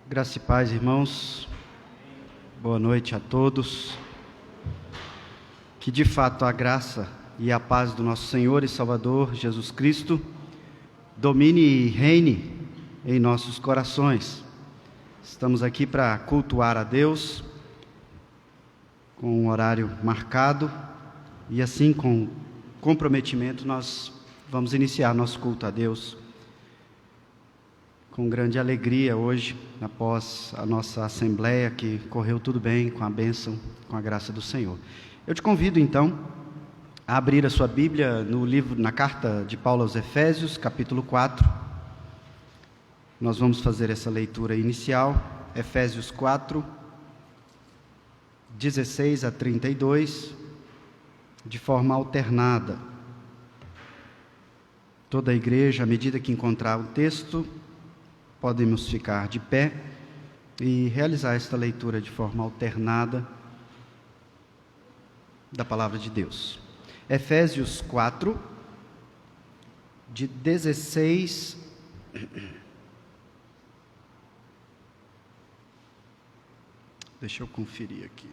Graça e paz, irmãos. Boa noite a todos. Que de fato a graça e a paz do nosso Senhor e Salvador Jesus Cristo domine e reine em nossos corações. Estamos aqui para cultuar a Deus com um horário marcado e assim com comprometimento nós vamos iniciar nosso culto a Deus com grande alegria hoje, após a nossa assembleia, que correu tudo bem, com a bênção, com a graça do Senhor. Eu te convido então a abrir a sua Bíblia no livro, na carta de Paulo aos Efésios, capítulo 4. Nós vamos fazer essa leitura inicial, Efésios 4, 16 a 32, de forma alternada. Toda a igreja, à medida que encontrar o texto, podemos ficar de pé e realizar esta leitura de forma alternada da Palavra de Deus. Efésios 4, de 16... Deixa eu conferir aqui.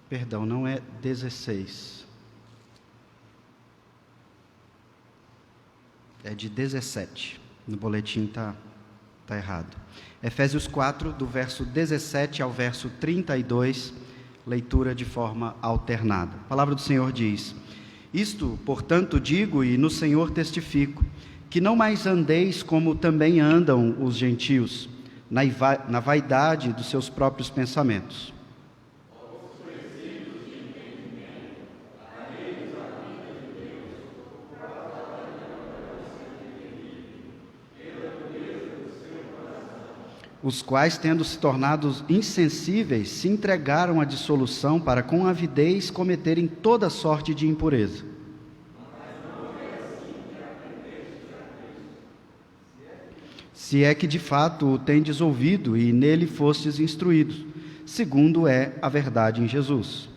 Perdão, não é 16. É de 17, no boletim está errado. Efésios 4, do verso 17 ao verso 32, leitura de forma alternada. A palavra do Senhor diz: Isto, portanto, digo e no Senhor testifico, que não mais andeis como também andam os gentios, na vaidade dos seus próprios pensamentos. Os quais, tendo se tornado insensíveis, se entregaram à dissolução para com avidez cometerem toda sorte de impureza. Se é que de fato o tendes ouvido e nele fostes instruídos, segundo é a verdade em Jesus.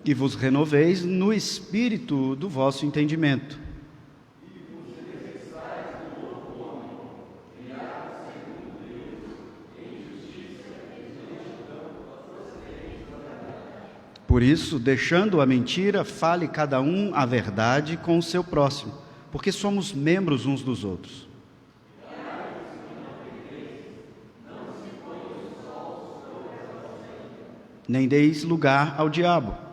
E vos renoveis no espírito do vosso entendimento. Por isso, deixando a mentira, fale cada um a verdade com o seu próximo, porque somos membros uns dos outros. Nem deis lugar ao diabo.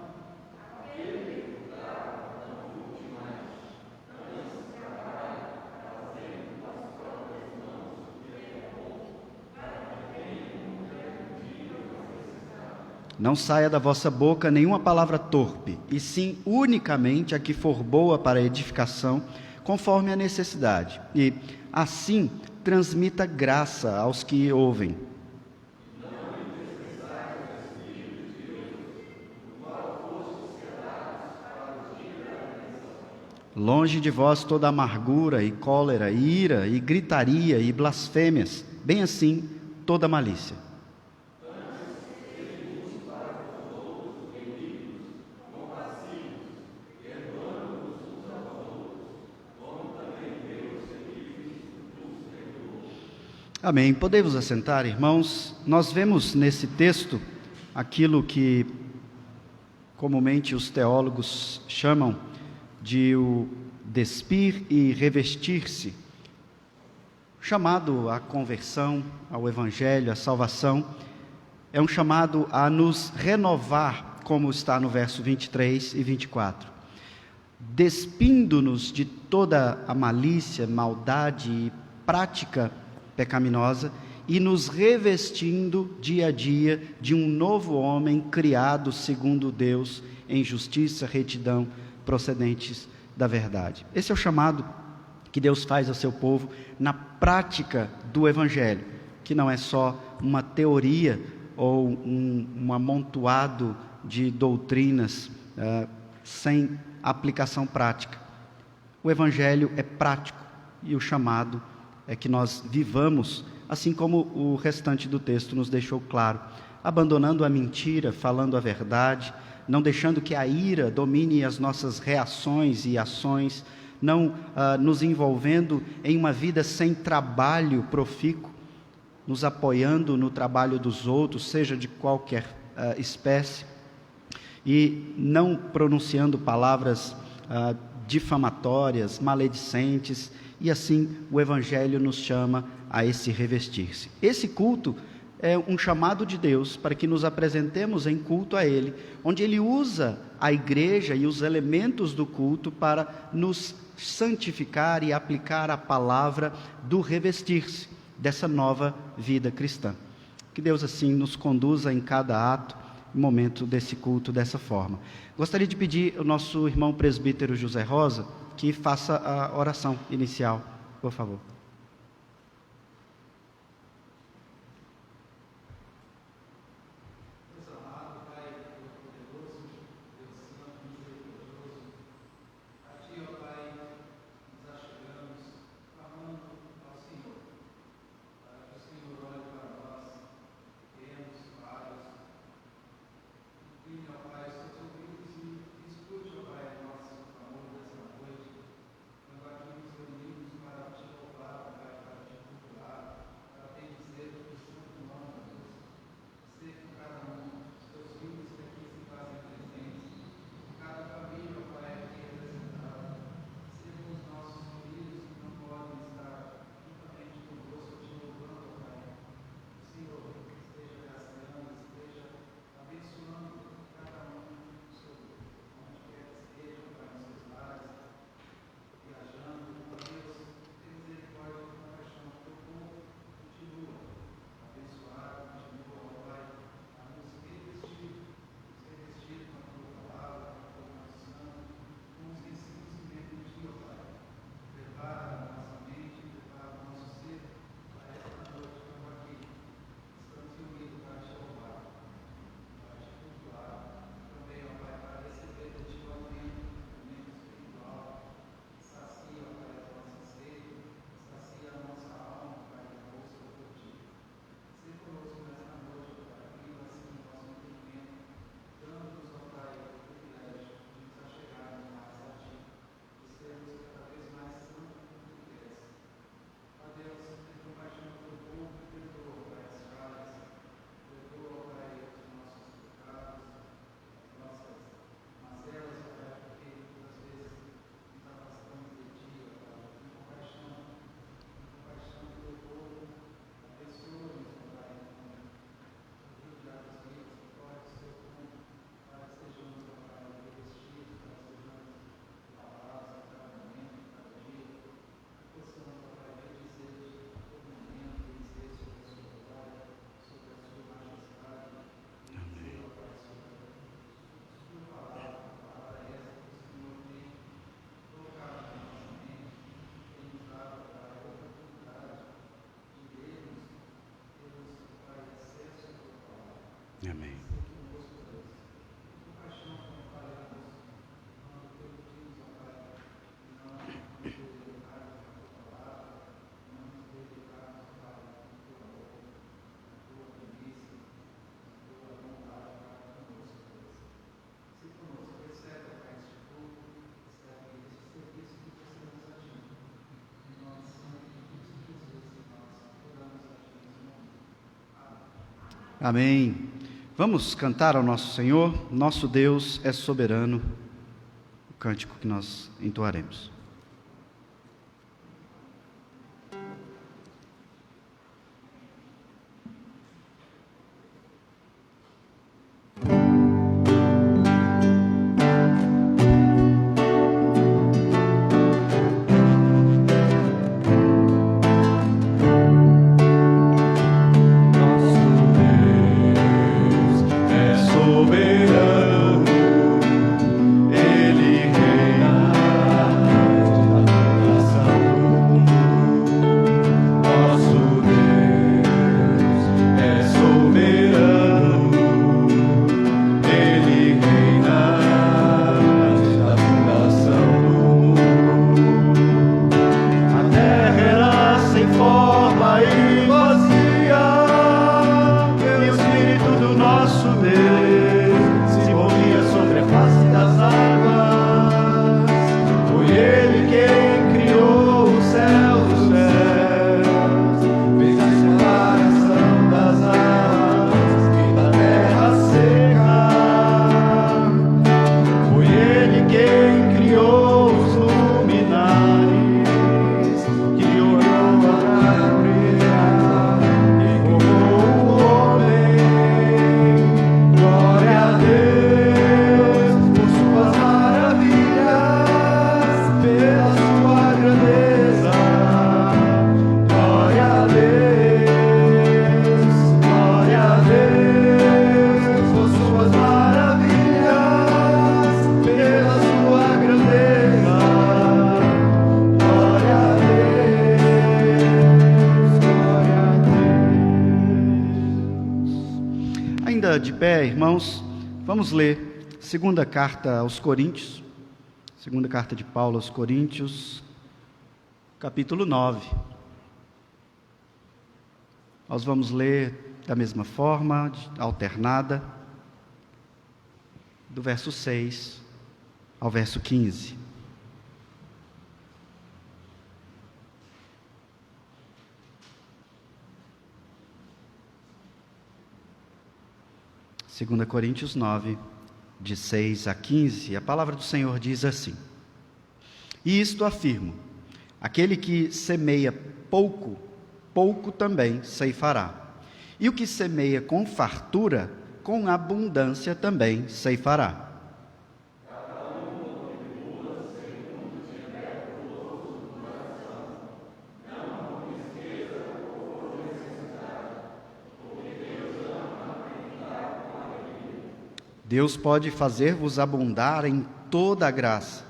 Não saia da vossa boca nenhuma palavra torpe, e sim unicamente a que for boa para a edificação, conforme a necessidade, e assim transmita graça aos que ouvem. Longe de vós toda amargura e cólera, e ira, e gritaria, e blasfêmias, bem assim toda malícia. Amém. Podemos assentar, irmãos? Nós vemos nesse texto aquilo que comumente os teólogos chamam de o despir e revestir-se, chamado à conversão, ao Evangelho, à salvação, é um chamado a nos renovar, como está no verso 23 e 24, despindo-nos de toda a malícia, maldade e prática pecaminosa e nos revestindo dia a dia de um novo homem criado segundo Deus em justiça, retidão, procedentes da verdade. Esse é o chamado que Deus faz ao seu povo na prática do Evangelho, que não é só uma teoria ou um amontoado de doutrinas sem aplicação prática. O Evangelho é prático e o chamado é que nós vivamos, assim como o restante do texto nos deixou claro, abandonando a mentira, falando a verdade, não deixando que a ira domine as nossas reações e ações, não nos envolvendo em uma vida sem trabalho profícuo, nos apoiando no trabalho dos outros, seja de qualquer espécie, e não pronunciando palavras difamatórias, maledicentes, e assim o Evangelho nos chama a esse revestir-se. Esse culto é um chamado de Deus para que nos apresentemos em culto a Ele, onde Ele usa a igreja e os elementos do culto para nos santificar e aplicar a palavra do revestir-se, dessa nova vida cristã. Que Deus assim nos conduza em cada ato, momento desse culto dessa forma. Gostaria de pedir ao nosso irmão presbítero José Rosa que faça a oração inicial, por favor. Amém. Amém. Vamos cantar ao nosso Senhor. Nosso Deus é soberano. O cântico que nós entoaremos. Soberano, Ele reina. ainda de pé, irmãos, vamos ler segunda carta aos Coríntios, segunda carta de Paulo aos Coríntios, capítulo 9. Nós vamos ler da mesma forma, alternada, do verso 6 ao verso 15. Segunda Coríntios 9, de 6 a 15, a palavra do Senhor diz assim: E isto afirmo, aquele que semeia pouco, pouco também ceifará. E o que semeia com fartura, com abundância também ceifará. Deus pode fazer-vos abundar em toda a graça,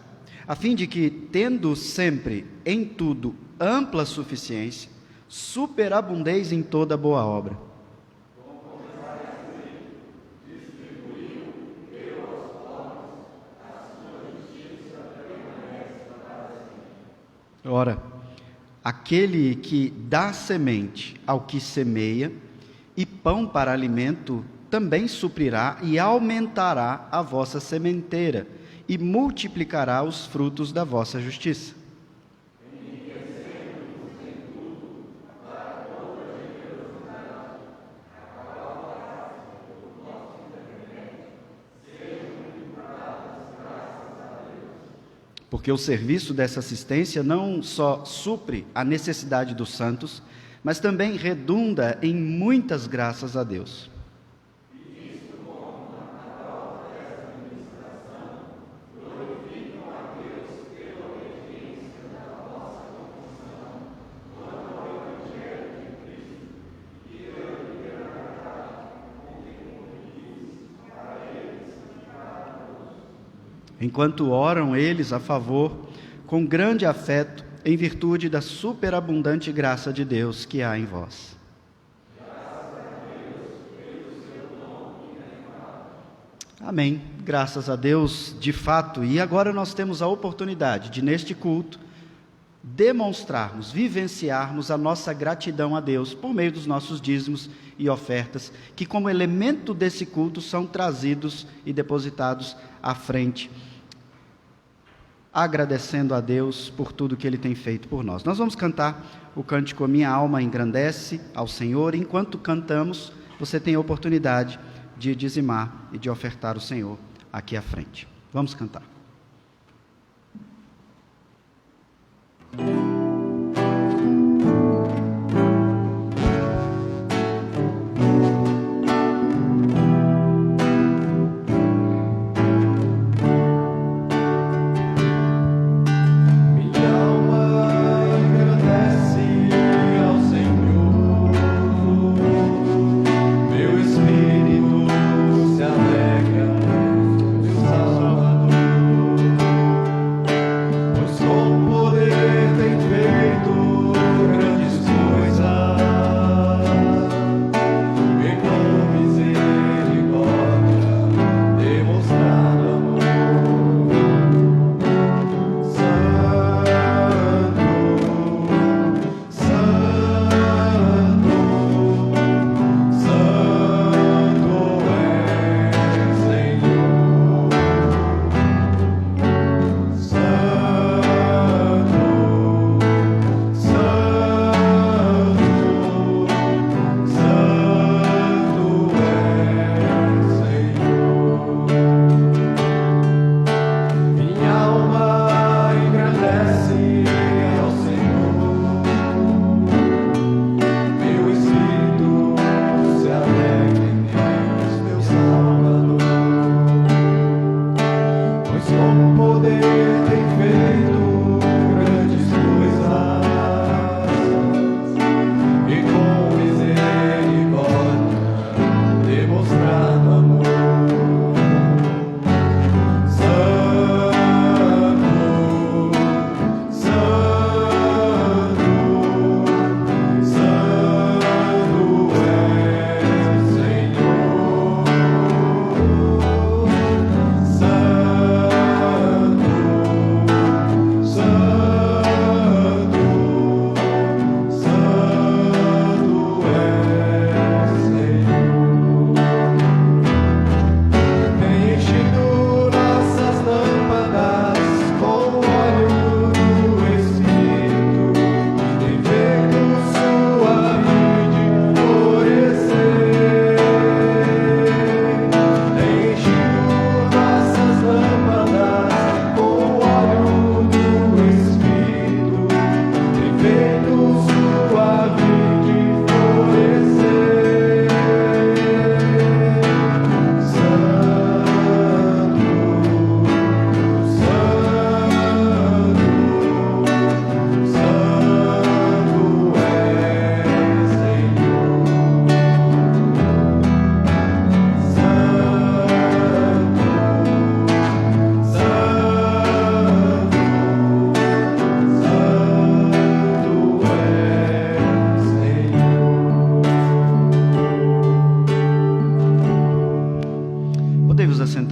a fim de que, tendo sempre em tudo ampla suficiência, superabundeis em toda boa obra. Ora, aquele que dá semente ao que semeia e pão para alimento também suprirá e aumentará a vossa sementeira e multiplicará os frutos da vossa justiça. Porque o serviço dessa assistência não só supre a necessidade dos santos, mas também redunda em muitas graças a Deus. Enquanto oram eles a favor, com grande afeto, em virtude da superabundante graça de Deus que há em vós. Amém. Graças a Deus, de fato. E agora nós temos a oportunidade de, neste culto, demonstrarmos, vivenciarmos a nossa gratidão a Deus por meio dos nossos dízimos e ofertas, que como elemento desse culto são trazidos e depositados à frente, agradecendo a Deus por tudo que Ele tem feito por nós. Nós vamos cantar o cântico Minha Alma Engrandece ao Senhor. Enquanto cantamos, você tem a oportunidade de dizimar e de ofertar ao Senhor aqui à frente. Vamos cantar. Meu espírito se alegra, meu Salvador.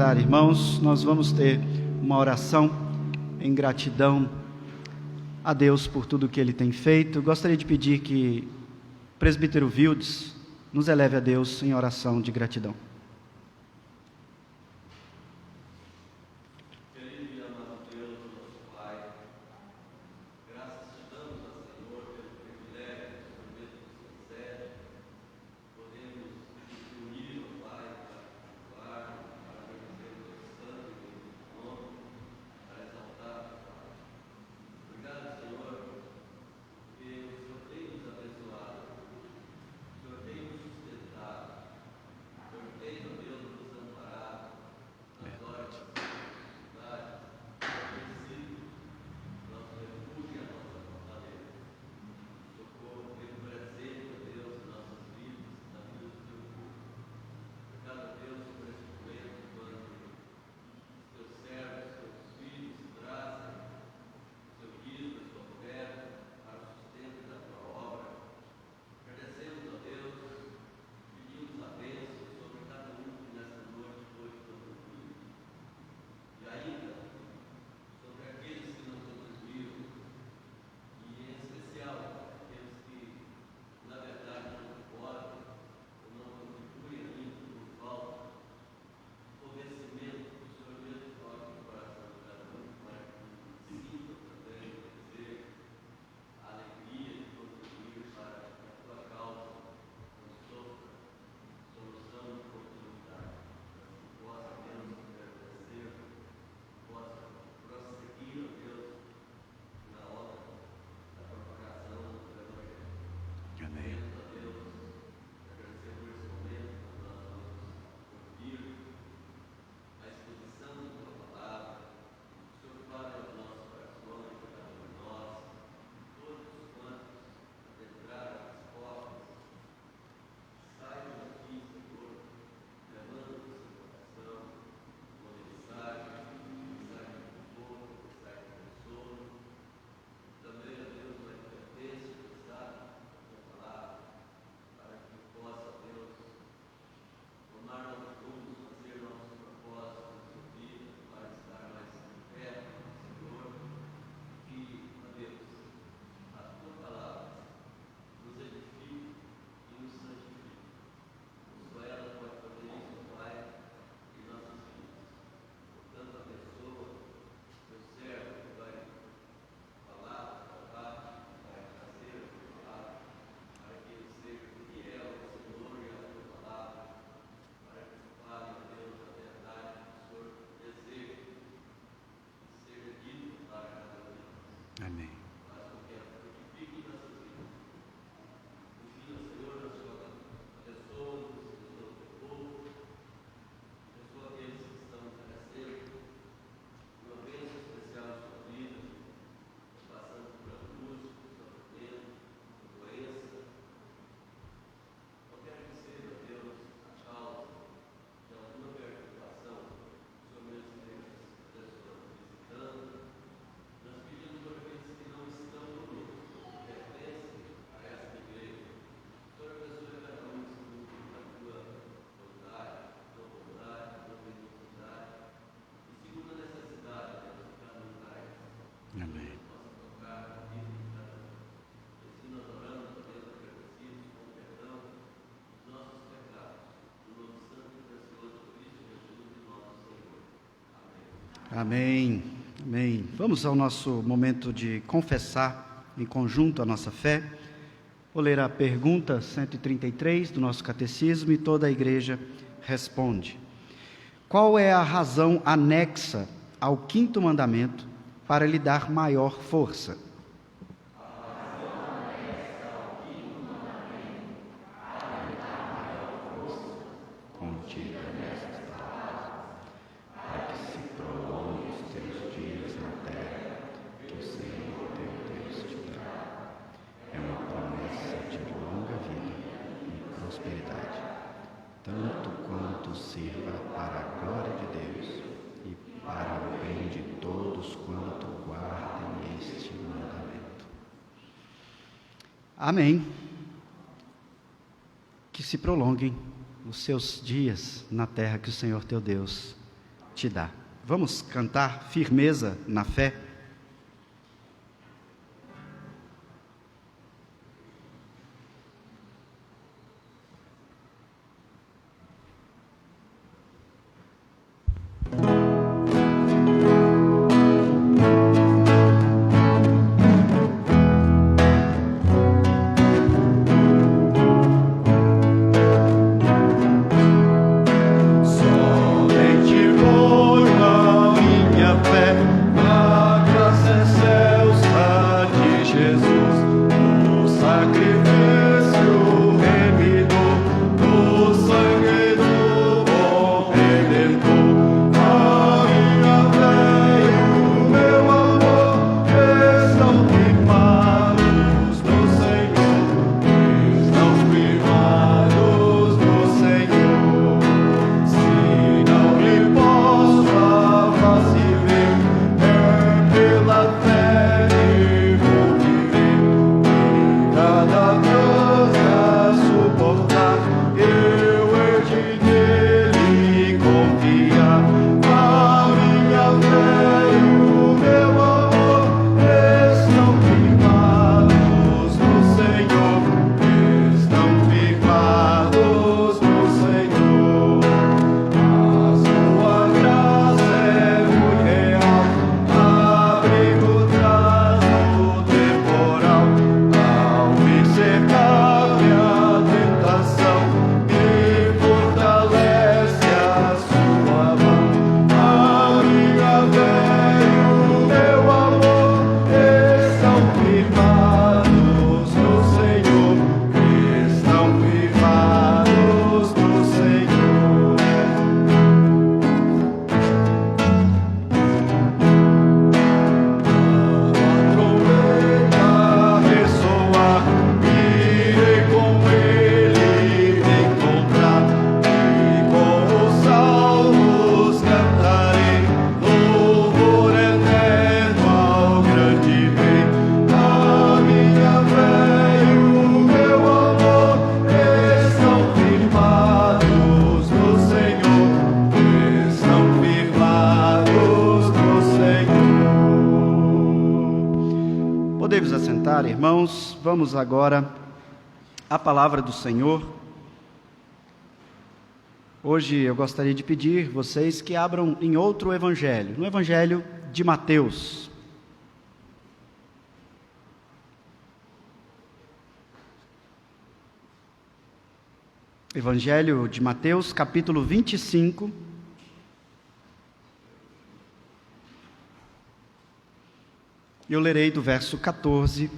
assentar, irmãos. Nós vamos ter uma oração em gratidão a Deus por tudo que Ele tem feito. Gostaria de pedir que o presbítero Vildes nos eleve a Deus em oração de gratidão. Amém. Amém. Amém. Amém. Vamos ao nosso momento de confessar em conjunto a nossa fé. Vou ler a pergunta 133 do nosso catecismo e toda a igreja responde. Qual é a razão anexa ao quinto mandamento para lhe dar maior força? Tanto quanto sirva para a glória de Deus e para o bem de todos quanto guardem este mandamento. Amém. Que se prolonguem os seus dias na terra que o Senhor teu Deus te dá. Vamos cantar firmeza na fé? Irmãos, vamos agora à palavra do Senhor. Hoje eu gostaria de pedir vocês que abram em outro evangelho, no evangelho de Mateus. Evangelho de Mateus, capítulo 25. Eu lerei do verso 14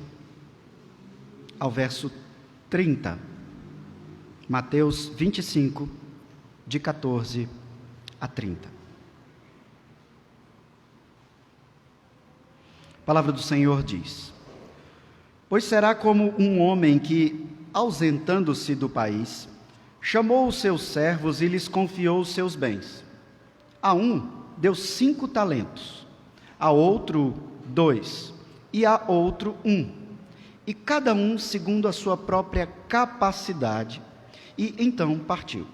ao verso 30. Mateus 25, de 14 a 30. A palavra do Senhor diz: Pois será como um homem que, ausentando-se do país, chamou os seus servos e lhes confiou os seus bens. A um deu 5 talentos, a outro 2, e a outro 1, e cada um segundo a sua própria capacidade, e então partiu.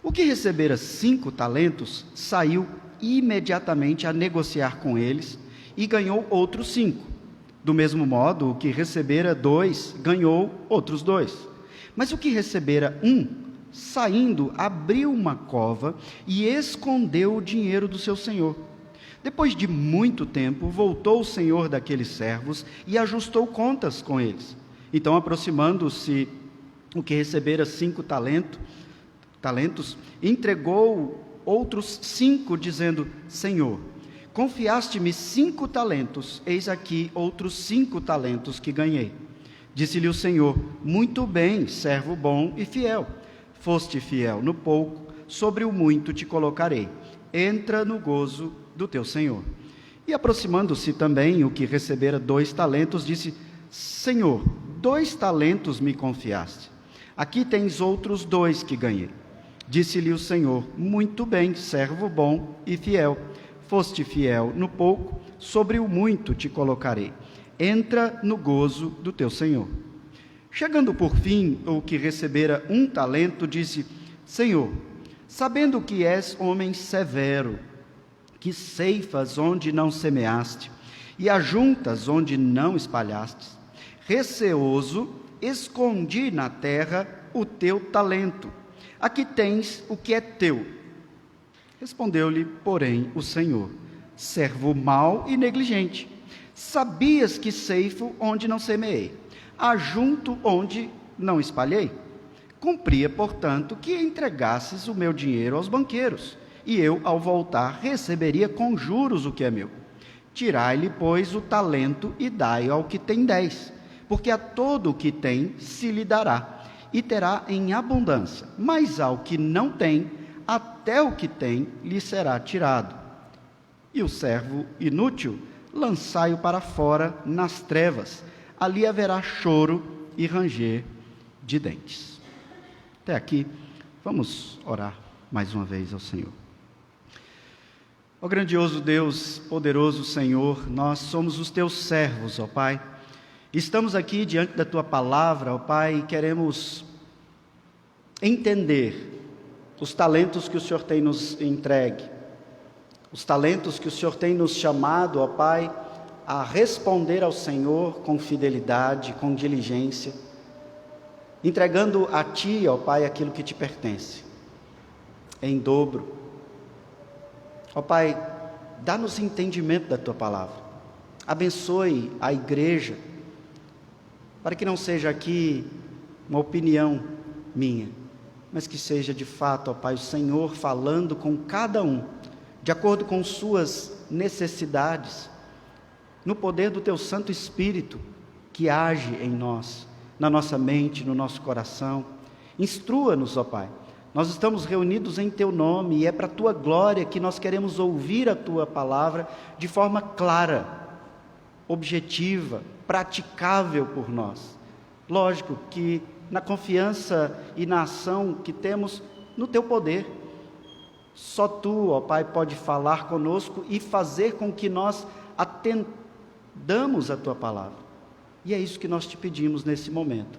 O que recebera 5 talentos saiu imediatamente a negociar com eles e ganhou outros 5. Do mesmo modo, o que recebera 2 ganhou outros 2. Mas o que recebera 1, saindo, abriu uma cova e escondeu o dinheiro do seu senhor. Depois de muito tempo, voltou o senhor daqueles servos e ajustou contas com eles. Então, aproximando-se o que recebera 5 talentos, entregou outros 5, dizendo: Senhor, confiaste-me 5 talentos, eis aqui outros 5 talentos que ganhei. Disse-lhe o Senhor: Muito bem, servo bom e fiel. Foste fiel no pouco, sobre o muito te colocarei. Entra no gozo do teu Senhor. E aproximando-se também o que recebera 2 talentos, disse: Senhor, 2 talentos me confiaste. Aqui tens outros 2 que ganhei. Disse-lhe o Senhor: Muito bem, servo bom e fiel. Foste fiel no pouco, sobre o muito te colocarei. Entra no gozo do teu Senhor. Chegando por fim o que recebera 1 talento, disse: Senhor, sabendo que és homem severo, que ceifas onde não semeaste, e ajuntas onde não espalhastes. Receoso, escondi na terra o teu talento. Aqui tens o que é teu. Respondeu-lhe, porém, o Senhor: servo mau e negligente. Sabias que ceifo onde não semeei, ajunto onde não espalhei? Cumpria, portanto, que entregasses o meu dinheiro aos banqueiros, e eu, ao voltar, receberia com juros o que é meu. Tirai-lhe, pois, o talento e dai ao que tem 10, porque a todo o que tem se lhe dará, e terá em abundância, mas ao que não tem, até o que tem lhe será tirado. E o servo inútil, lançai-o para fora nas trevas, ali haverá choro e ranger de dentes. Até aqui, vamos orar mais uma vez ao Senhor. Ó grandioso Deus, poderoso Senhor, nós somos os teus servos, ó Pai. Estamos aqui diante da tua palavra, ó Pai, e queremos entender os talentos que o Senhor tem nos entregue, os talentos que o Senhor tem nos chamado, ó Pai, a responder ao Senhor com fidelidade, com diligência, entregando a Ti, ó Pai, aquilo que te pertence, em dobro. Ó Pai, dá-nos entendimento da Tua palavra, abençoe a igreja, para que não seja aqui uma opinião minha, mas que seja de fato, ó Pai, o Senhor falando com cada um, de acordo com suas necessidades, no poder do Teu Santo Espírito, que age em nós, na nossa mente, no nosso coração. Instrua-nos, ó Pai. Nós estamos reunidos em Teu nome, e é para a Tua glória que nós queremos ouvir a Tua palavra de forma clara, objetiva, praticável por nós. Lógico que na confiança e na ação que temos no Teu poder. Só Tu, ó Pai, pode falar conosco e fazer com que nós atendamos a Tua palavra. E é isso que nós te pedimos nesse momento.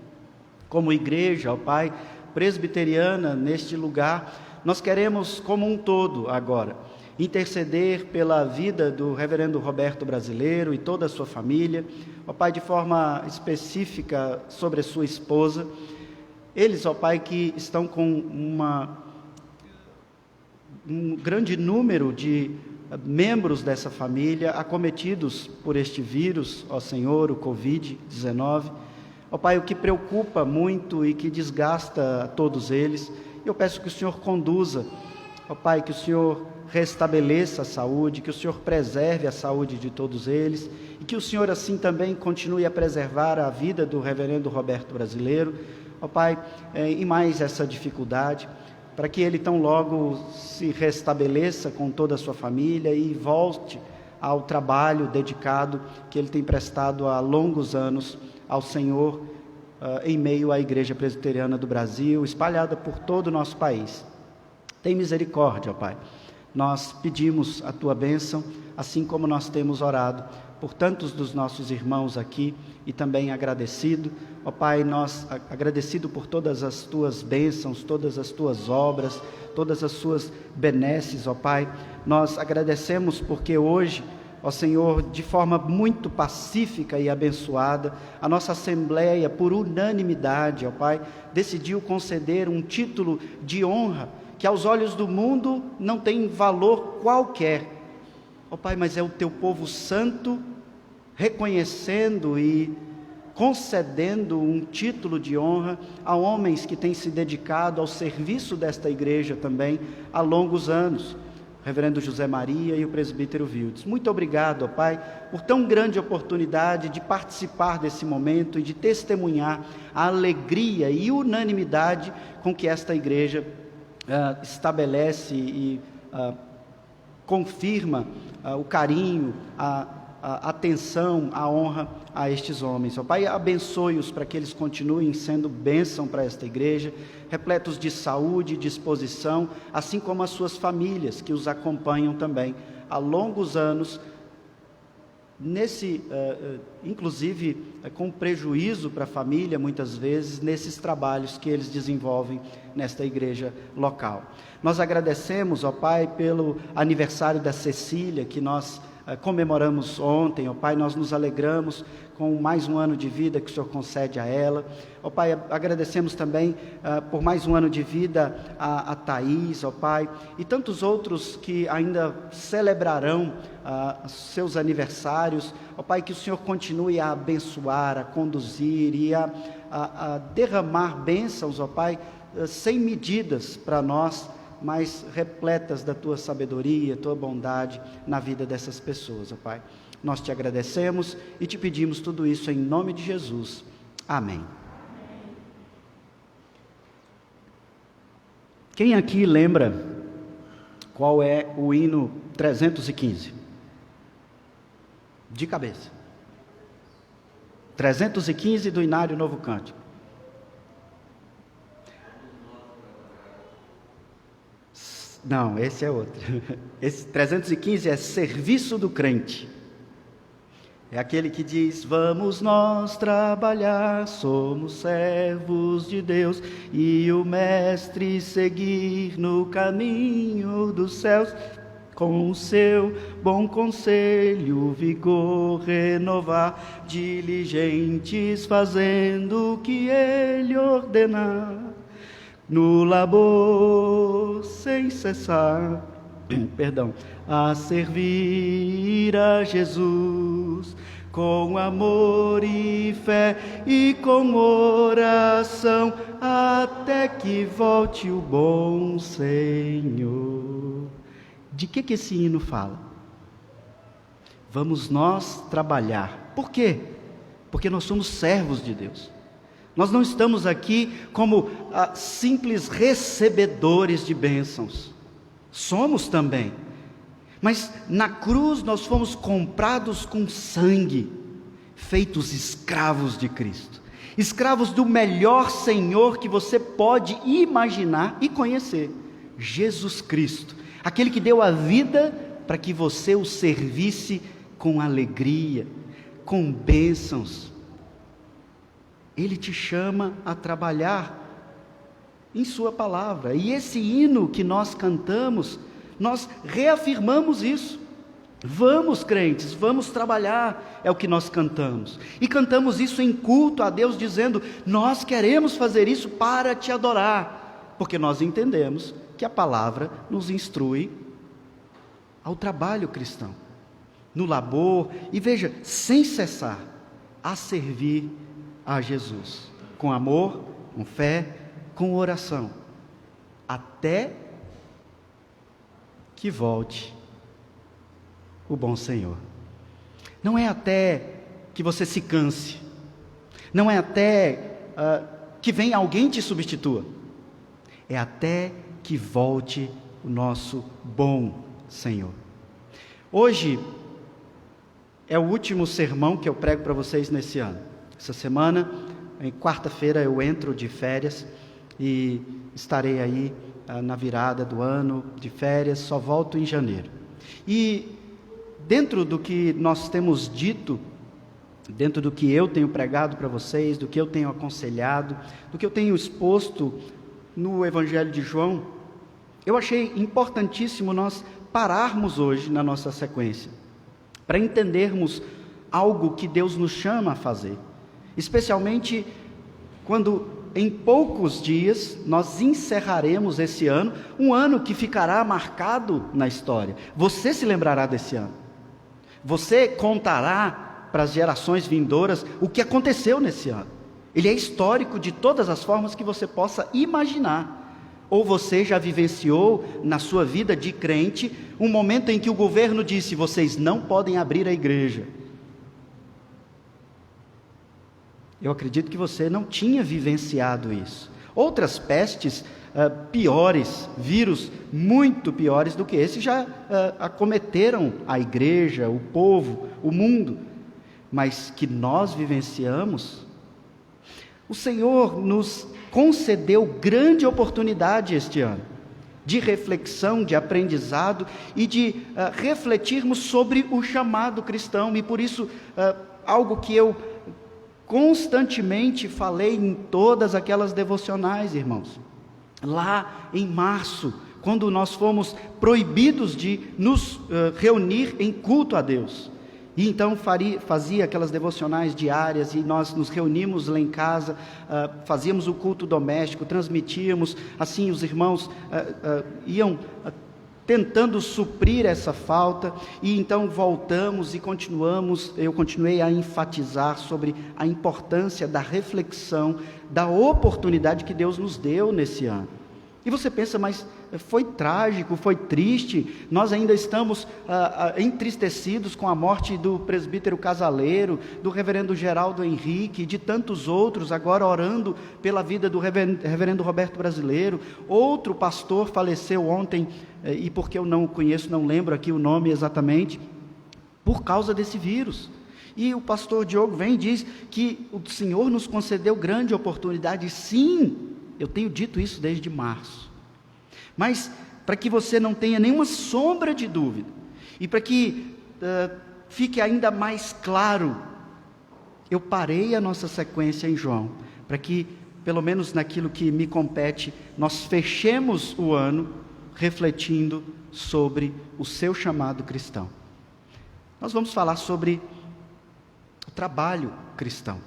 Como igreja, ó Pai, presbiteriana neste lugar, nós queremos como um todo agora interceder pela vida do reverendo Roberto Brasileiro e toda a sua família, ó Pai, de forma específica sobre a sua esposa. Eles, ó Pai, que estão com um grande número de membros dessa família acometidos por este vírus, ó Senhor, o Covid-19. Ó Pai, o que preocupa muito e que desgasta a todos eles, eu peço que o Senhor conduza, ó Pai, que o Senhor restabeleça a saúde, que o Senhor preserve a saúde de todos eles, e que o Senhor assim também continue a preservar a vida do reverendo Roberto Brasileiro, ó Pai, e mais essa dificuldade, para que ele tão logo se restabeleça com toda a sua família e volte ao trabalho dedicado que ele tem prestado há longos anos ao Senhor, em meio à Igreja Presbiteriana do Brasil, espalhada por todo o nosso país. Tem misericórdia, ó Pai. Nós pedimos a Tua bênção, assim como nós temos orado por tantos dos nossos irmãos aqui, e também agradecido, ó Pai, nós agradecido por todas as Tuas bênçãos, todas as Tuas obras, todas as Suas benesses, ó Pai. Nós agradecemos porque hoje, ó Senhor, de forma muito pacífica e abençoada, a nossa Assembleia, por unanimidade, ó Pai, decidiu conceder um título de honra, que aos olhos do mundo não tem valor qualquer, ó Pai, mas é o Teu povo santo reconhecendo e concedendo um título de honra a homens que têm se dedicado ao serviço desta igreja também há longos anos, o reverendo José Maria e o presbítero Wildes. Muito obrigado, ó Pai, por tão grande oportunidade de participar desse momento e de testemunhar a alegria e unanimidade com que esta igreja estabelece e confirma o carinho, a atenção, a honra a estes homens. Ó Pai, abençoe-os para que eles continuem sendo bênção para esta igreja, repletos de saúde e disposição, assim como as suas famílias que os acompanham também há longos anos, inclusive com prejuízo para a família, muitas vezes, nesses trabalhos que eles desenvolvem nesta igreja local. Nós agradecemos, ó Pai, pelo aniversário da Cecília, que nós comemoramos ontem, ó Pai, nós nos alegramos com mais um ano de vida que o Senhor concede a ela. Ó Pai, agradecemos também por mais um ano de vida a Thaís, ó Pai, e tantos outros que ainda celebrarão seus aniversários. Ó Pai, que o Senhor continue a abençoar, a conduzir e a derramar bênçãos, ó Pai, sem medidas para nós, mas repletas da Tua sabedoria, Tua bondade na vida dessas pessoas, ó Pai. Nós te agradecemos e te pedimos tudo isso em nome de Jesus. Amém. Quem aqui lembra qual é o hino 315? De cabeça. 315 do Inário Novo Cântico. Não, esse é outro. Esse 315 é Serviço do Crente. É aquele que diz: vamos nós trabalhar, somos servos de Deus, e o Mestre seguir no caminho dos céus, com o seu bom conselho, vigor renovar, diligentes fazendo o que Ele ordenar, no labor sem cessar, a servir a Jesus, com amor e fé e com oração, até que volte o bom Senhor. De que esse hino fala? Vamos nós trabalhar. Por quê? Porque nós somos servos de Deus. Nós não estamos aqui como simples recebedores de bênçãos. Somos também. Mas na cruz nós fomos comprados com sangue, feitos escravos de Cristo. Escravos do melhor Senhor que você pode imaginar e conhecer. Jesus Cristo. Aquele que deu a vida para que você o servisse com alegria, com bênçãos. Ele te chama a trabalhar em sua palavra. E esse hino que nós cantamos, nós reafirmamos isso. Vamos, crentes, vamos trabalhar, é o que nós cantamos. E cantamos isso em culto a Deus, dizendo: nós queremos fazer isso para te adorar, porque nós entendemos que a palavra nos instrui ao trabalho cristão, no labor, e veja, sem cessar, a servir a Jesus, com amor, com fé, com oração, até que volte o bom Senhor. Não é até que você se canse, não é até que venha alguém te substitua, é até que volte o nosso bom Senhor. Hoje é o último sermão que eu prego para vocês nesse ano. Essa semana, em quarta-feira, eu entro de férias e estarei aí na virada do ano de férias, só volto em janeiro. E dentro do que nós temos dito, dentro do que eu tenho pregado para vocês, do que eu tenho aconselhado, do que eu tenho exposto no Evangelho de João, eu achei importantíssimo nós pararmos hoje na nossa sequência, para entendermos algo que Deus nos chama a fazer, especialmente quando em poucos dias nós encerraremos esse ano, um ano que ficará marcado na história. Você se lembrará desse ano, você contará para as gerações vindouras o que aconteceu nesse ano. Ele é histórico de todas as formas que você possa imaginar. Ou você já vivenciou na sua vida de crente um momento em que o governo disse: vocês não podem abrir a igreja. Eu acredito que você não tinha vivenciado isso. Outras pestes piores, vírus muito piores do que esse, já acometeram a igreja, o povo, o mundo. Mas que nós vivenciamos, o Senhor nos concedeu grande oportunidade este ano. de reflexão, de aprendizado e de refletirmos sobre o chamado cristão. E por isso, algo que eu constantemente falei em todas aquelas devocionais, irmãos, lá em março, quando nós fomos proibidos de nos reunir em culto a Deus. E então fazia aquelas devocionais diárias, e nós nos reuníamos lá em casa, fazíamos o culto doméstico, transmitíamos, assim os irmãos iam tentando suprir essa falta, e então voltamos e continuamos, eu continuei a enfatizar sobre a importância da reflexão, da oportunidade que Deus nos deu nesse ano. E você pensa, mas foi trágico, foi triste, nós ainda estamos entristecidos com a morte do presbítero Casaleiro, do reverendo Geraldo Henrique, de tantos outros, agora orando pela vida do reverendo Roberto Brasileiro. Outro pastor faleceu ontem, e porque eu não o conheço, não lembro aqui o nome exatamente, por causa desse vírus. E o pastor Diogo vem e diz que o Senhor nos concedeu grande oportunidade. Sim, eu tenho dito isso desde março, mas para que você não tenha nenhuma sombra de dúvida, e para que fique ainda mais claro, eu parei a nossa sequência em João, para que, pelo menos naquilo que me compete, nós fechemos o ano refletindo sobre o seu chamado cristão. Nós vamos falar sobre o trabalho cristão,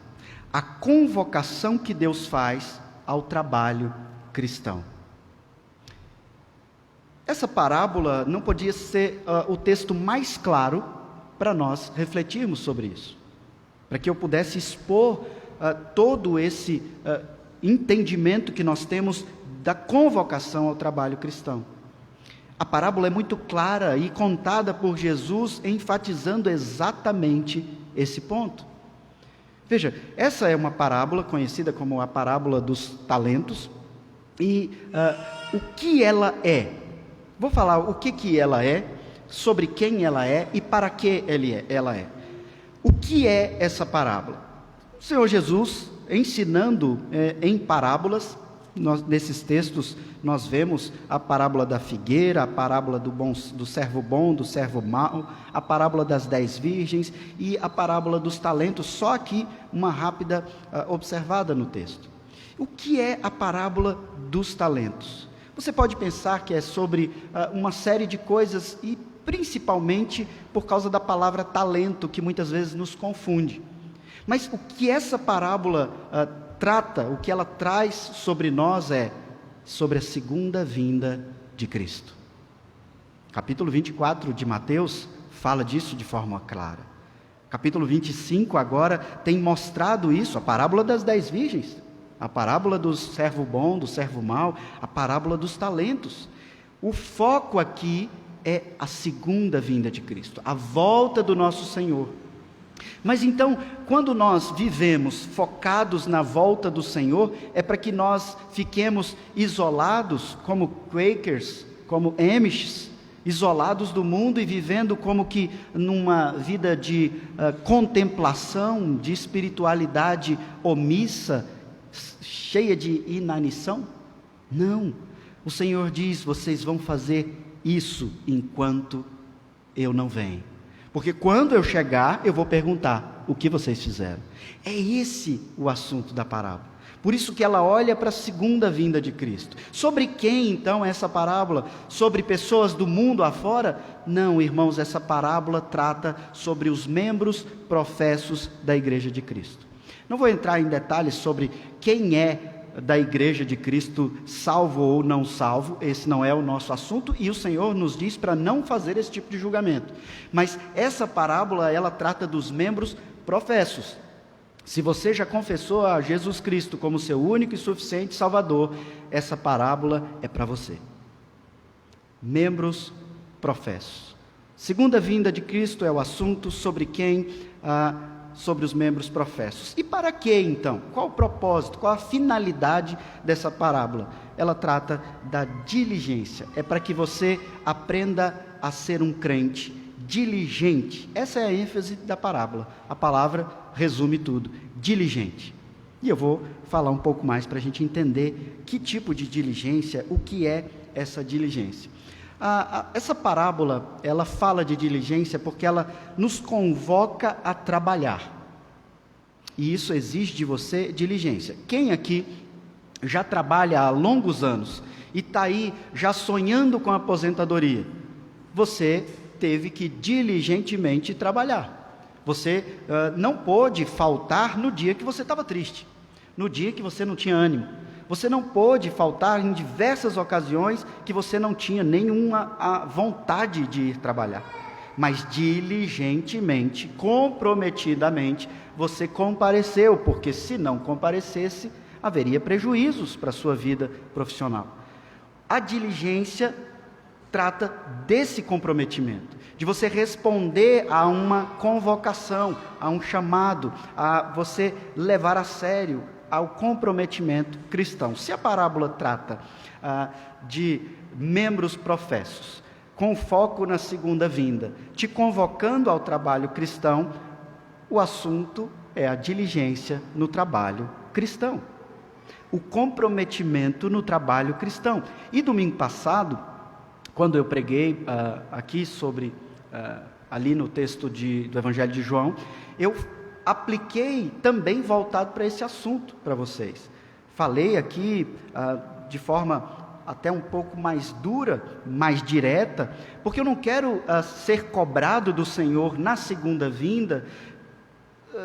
a convocação que Deus faz ao trabalho cristão. Essa parábola não podia ser o texto mais claro para nós refletirmos sobre isso, para que eu pudesse expor todo esse entendimento que nós temos da convocação ao trabalho cristão. A parábola é muito clara e contada por Jesus, enfatizando exatamente esse ponto. Veja, essa é uma parábola conhecida como a parábola dos talentos, e o que ela é? Vou falar o que ela é, sobre quem ela é e para que ela é. O que é essa parábola? O Senhor Jesus, ensinando em parábolas, nesses textos nós vemos a parábola da figueira, a parábola do servo bom, do servo mau, a parábola das 10 virgens e a parábola dos talentos, só aqui uma rápida observada no texto. O que é a parábola dos talentos? Você pode pensar que é sobre uma série de coisas, e principalmente por causa da palavra talento, que muitas vezes nos confunde. Mas o que essa parábola trata, o que ela traz sobre nós é sobre a segunda vinda de Cristo. Capítulo 24 de Mateus fala disso de forma clara. Capítulo 25 agora tem mostrado isso, a parábola das 10 virgens, a parábola do servo bom, do servo mau, a parábola dos talentos. O foco aqui é a segunda vinda de Cristo, a volta do nosso Senhor. Mas então, quando nós vivemos focados na volta do Senhor, é para que nós fiquemos isolados, como Quakers, como Amishes, isolados do mundo e vivendo como que numa vida de contemplação, de espiritualidade omissa, cheia de inanição? Não, o Senhor diz, vocês vão fazer isso enquanto eu não venho. Porque quando eu chegar, eu vou perguntar o que vocês fizeram. É esse o assunto da parábola. Por isso que ela olha para a segunda vinda de Cristo. Sobre quem então é essa parábola? Sobre pessoas do mundo afora? Não, irmãos, essa parábola trata sobre os membros professos da Igreja de Cristo. Não vou entrar em detalhes sobre quem é da Igreja de Cristo, salvo ou não salvo, esse não é o nosso assunto, e o Senhor nos diz para não fazer esse tipo de julgamento. Mas essa parábola, ela trata dos membros professos. Se você já confessou a Jesus Cristo como seu único e suficiente Salvador, essa parábola é para você. Membros professos. Segunda vinda de Cristo é o assunto sobre quem sobre os membros professos. E para que então? Qual o propósito? Qual a finalidade dessa parábola? Ela trata da diligência. É para que você aprenda a ser um crente diligente. Essa é a ênfase da parábola. A palavra resume tudo. Diligente. E eu vou falar um pouco mais para a gente entender que tipo de diligência, o que é essa diligência. Essa parábola, ela fala de diligência porque ela nos convoca a trabalhar. E isso exige de você diligência. Quem aqui já trabalha há longos anos e está aí já sonhando com a aposentadoria? Você teve que diligentemente trabalhar. Você não pôde faltar no dia que você estava triste, no dia que você não tinha ânimo. Você não pôde faltar em diversas ocasiões que você não tinha nenhuma vontade de ir trabalhar. Mas diligentemente, comprometidamente, você compareceu, porque se não comparecesse, haveria prejuízos para a sua vida profissional. A diligência trata desse comprometimento, de você responder a uma convocação, a um chamado, a você levar a sério ao comprometimento cristão. Se a parábola trata de membros professos, com foco na segunda vinda, te convocando ao trabalho cristão, o assunto é a diligência no trabalho cristão, o comprometimento no trabalho cristão. E domingo passado, quando eu preguei aqui sobre, ali no texto do Evangelho de João, eu apliquei também voltado para esse assunto para vocês. Falei aqui de forma até um pouco mais dura, mais direta, porque eu não quero ser cobrado do Senhor na segunda vinda,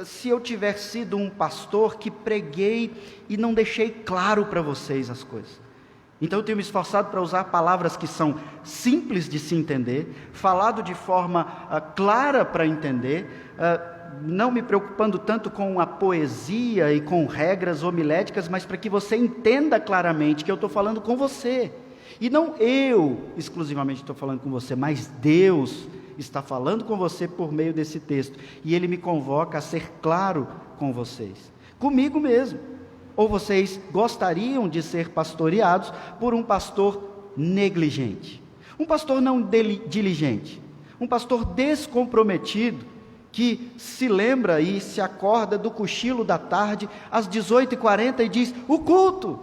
se eu tiver sido um pastor que preguei e não deixei claro para vocês as coisas. Então eu tenho me esforçado para usar palavras que são simples de se entender, falado de forma clara para entender, não me preocupando tanto com a poesia e com regras homiléticas, mas para que você entenda claramente que eu estou falando com você. E não eu exclusivamente estou falando com você, mas Deus está falando com você por meio desse texto. E Ele me convoca a ser claro com vocês, comigo mesmo. Ou vocês gostariam de ser pastoreados por um pastor negligente, um pastor não diligente, um pastor descomprometido, que se lembra e se acorda do cochilo da tarde às 18h40 e diz: o culto.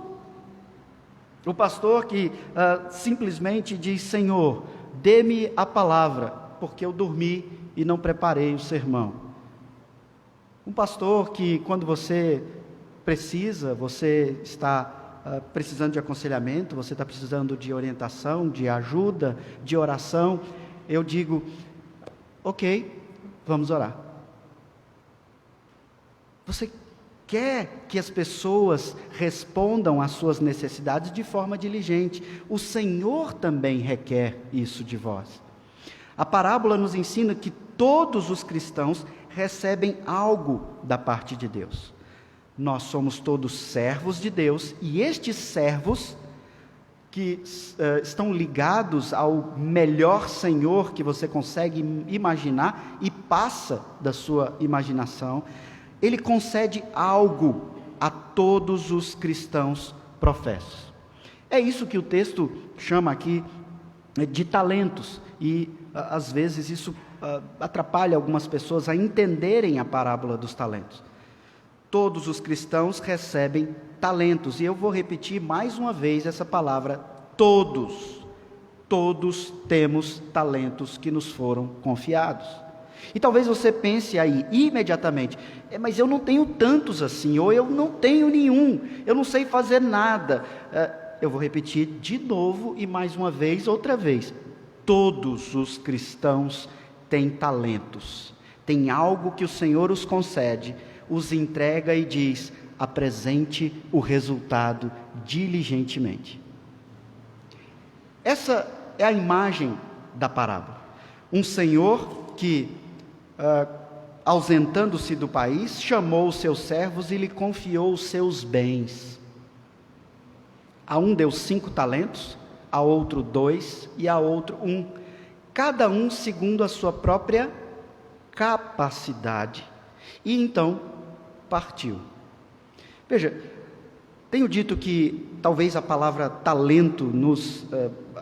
O pastor que simplesmente diz: Senhor, dê-me a palavra, porque eu dormi e não preparei o sermão. Um pastor que, quando você precisa, você está precisando de aconselhamento, você está precisando de orientação, de ajuda, de oração, eu digo: ok, vamos orar. Você quer que as pessoas respondam às suas necessidades de forma diligente. O Senhor também requer isso de vós. A parábola nos ensina que todos os cristãos recebem algo da parte de Deus. Nós somos todos servos de Deus, e estes servos que estão ligados ao melhor Senhor que você consegue imaginar e passa da sua imaginação, Ele concede algo a todos os cristãos professos. É isso que o texto chama aqui de talentos, e às vezes isso atrapalha algumas pessoas a entenderem a parábola dos talentos. Todos os cristãos recebem talentos, e eu vou repetir mais uma vez essa palavra: todos temos talentos que nos foram confiados. E talvez você pense aí imediatamente: mas eu não tenho tantos assim, ou eu não tenho nenhum, eu não sei fazer nada. Eu vou repetir de novo e mais uma vez, outra vez: todos os cristãos têm talentos, tem algo que o Senhor os concede, os entrega e diz: apresente o resultado diligentemente. Essa é a imagem da parábola. Um senhor que, ausentando-se do país, chamou os seus servos e lhe confiou os seus bens. A um deu 5 talentos, a outro 2 e a outro 1, cada um segundo a sua própria capacidade. E então partiu. Veja, Tenho dito que talvez a palavra talento nos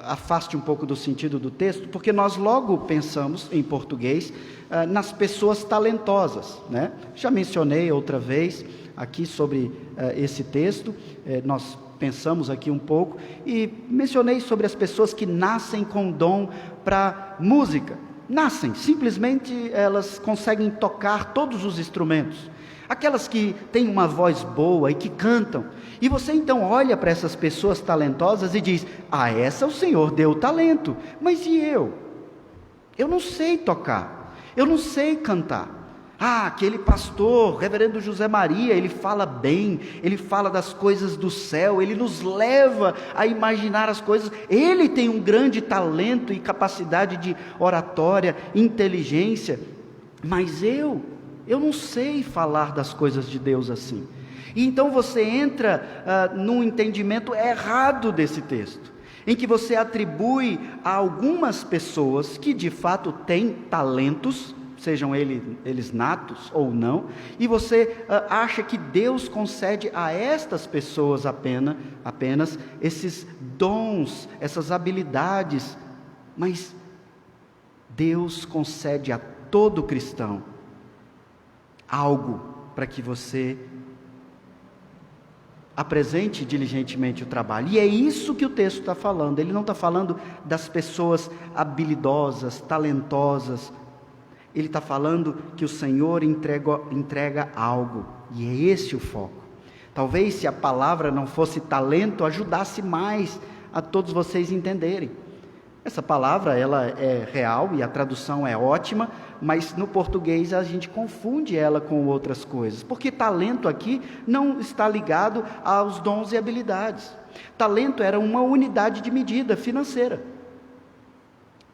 afaste um pouco do sentido do texto, porque nós logo pensamos, em português, nas pessoas talentosas, né? Já mencionei outra vez aqui sobre esse texto, nós pensamos aqui um pouco, e mencionei sobre as pessoas que nascem com dom para música. Nascem, simplesmente elas conseguem tocar todos os instrumentos. Aquelas que têm uma voz boa e que cantam. E você então olha para essas pessoas talentosas e diz: a essa o Senhor deu talento. Mas e eu? Eu não sei tocar, eu não sei cantar. Aquele pastor, reverendo José Maria, ele fala bem, ele fala das coisas do céu, ele nos leva a imaginar as coisas. Ele tem um grande talento e capacidade de oratória, inteligência. Mas eu não sei falar das coisas de Deus assim. E então você entra num entendimento errado desse texto, em que você atribui a algumas pessoas que de fato têm talentos, sejam eles natos ou não, e você acha que Deus concede a estas pessoas apenas esses dons, essas habilidades, mas Deus concede a todo cristão algo para que você apresente diligentemente o trabalho. E é isso que o texto está falando. Ele não está falando das pessoas habilidosas, talentosas. Ele está falando que o Senhor entrega algo, e é esse o foco. Talvez se a palavra não fosse talento, ajudasse mais a todos vocês entenderem. Essa palavra, ela é real e a tradução é ótima, mas no português a gente confunde ela com outras coisas, porque talento aqui não está ligado aos dons e habilidades. Talento era uma unidade de medida financeira.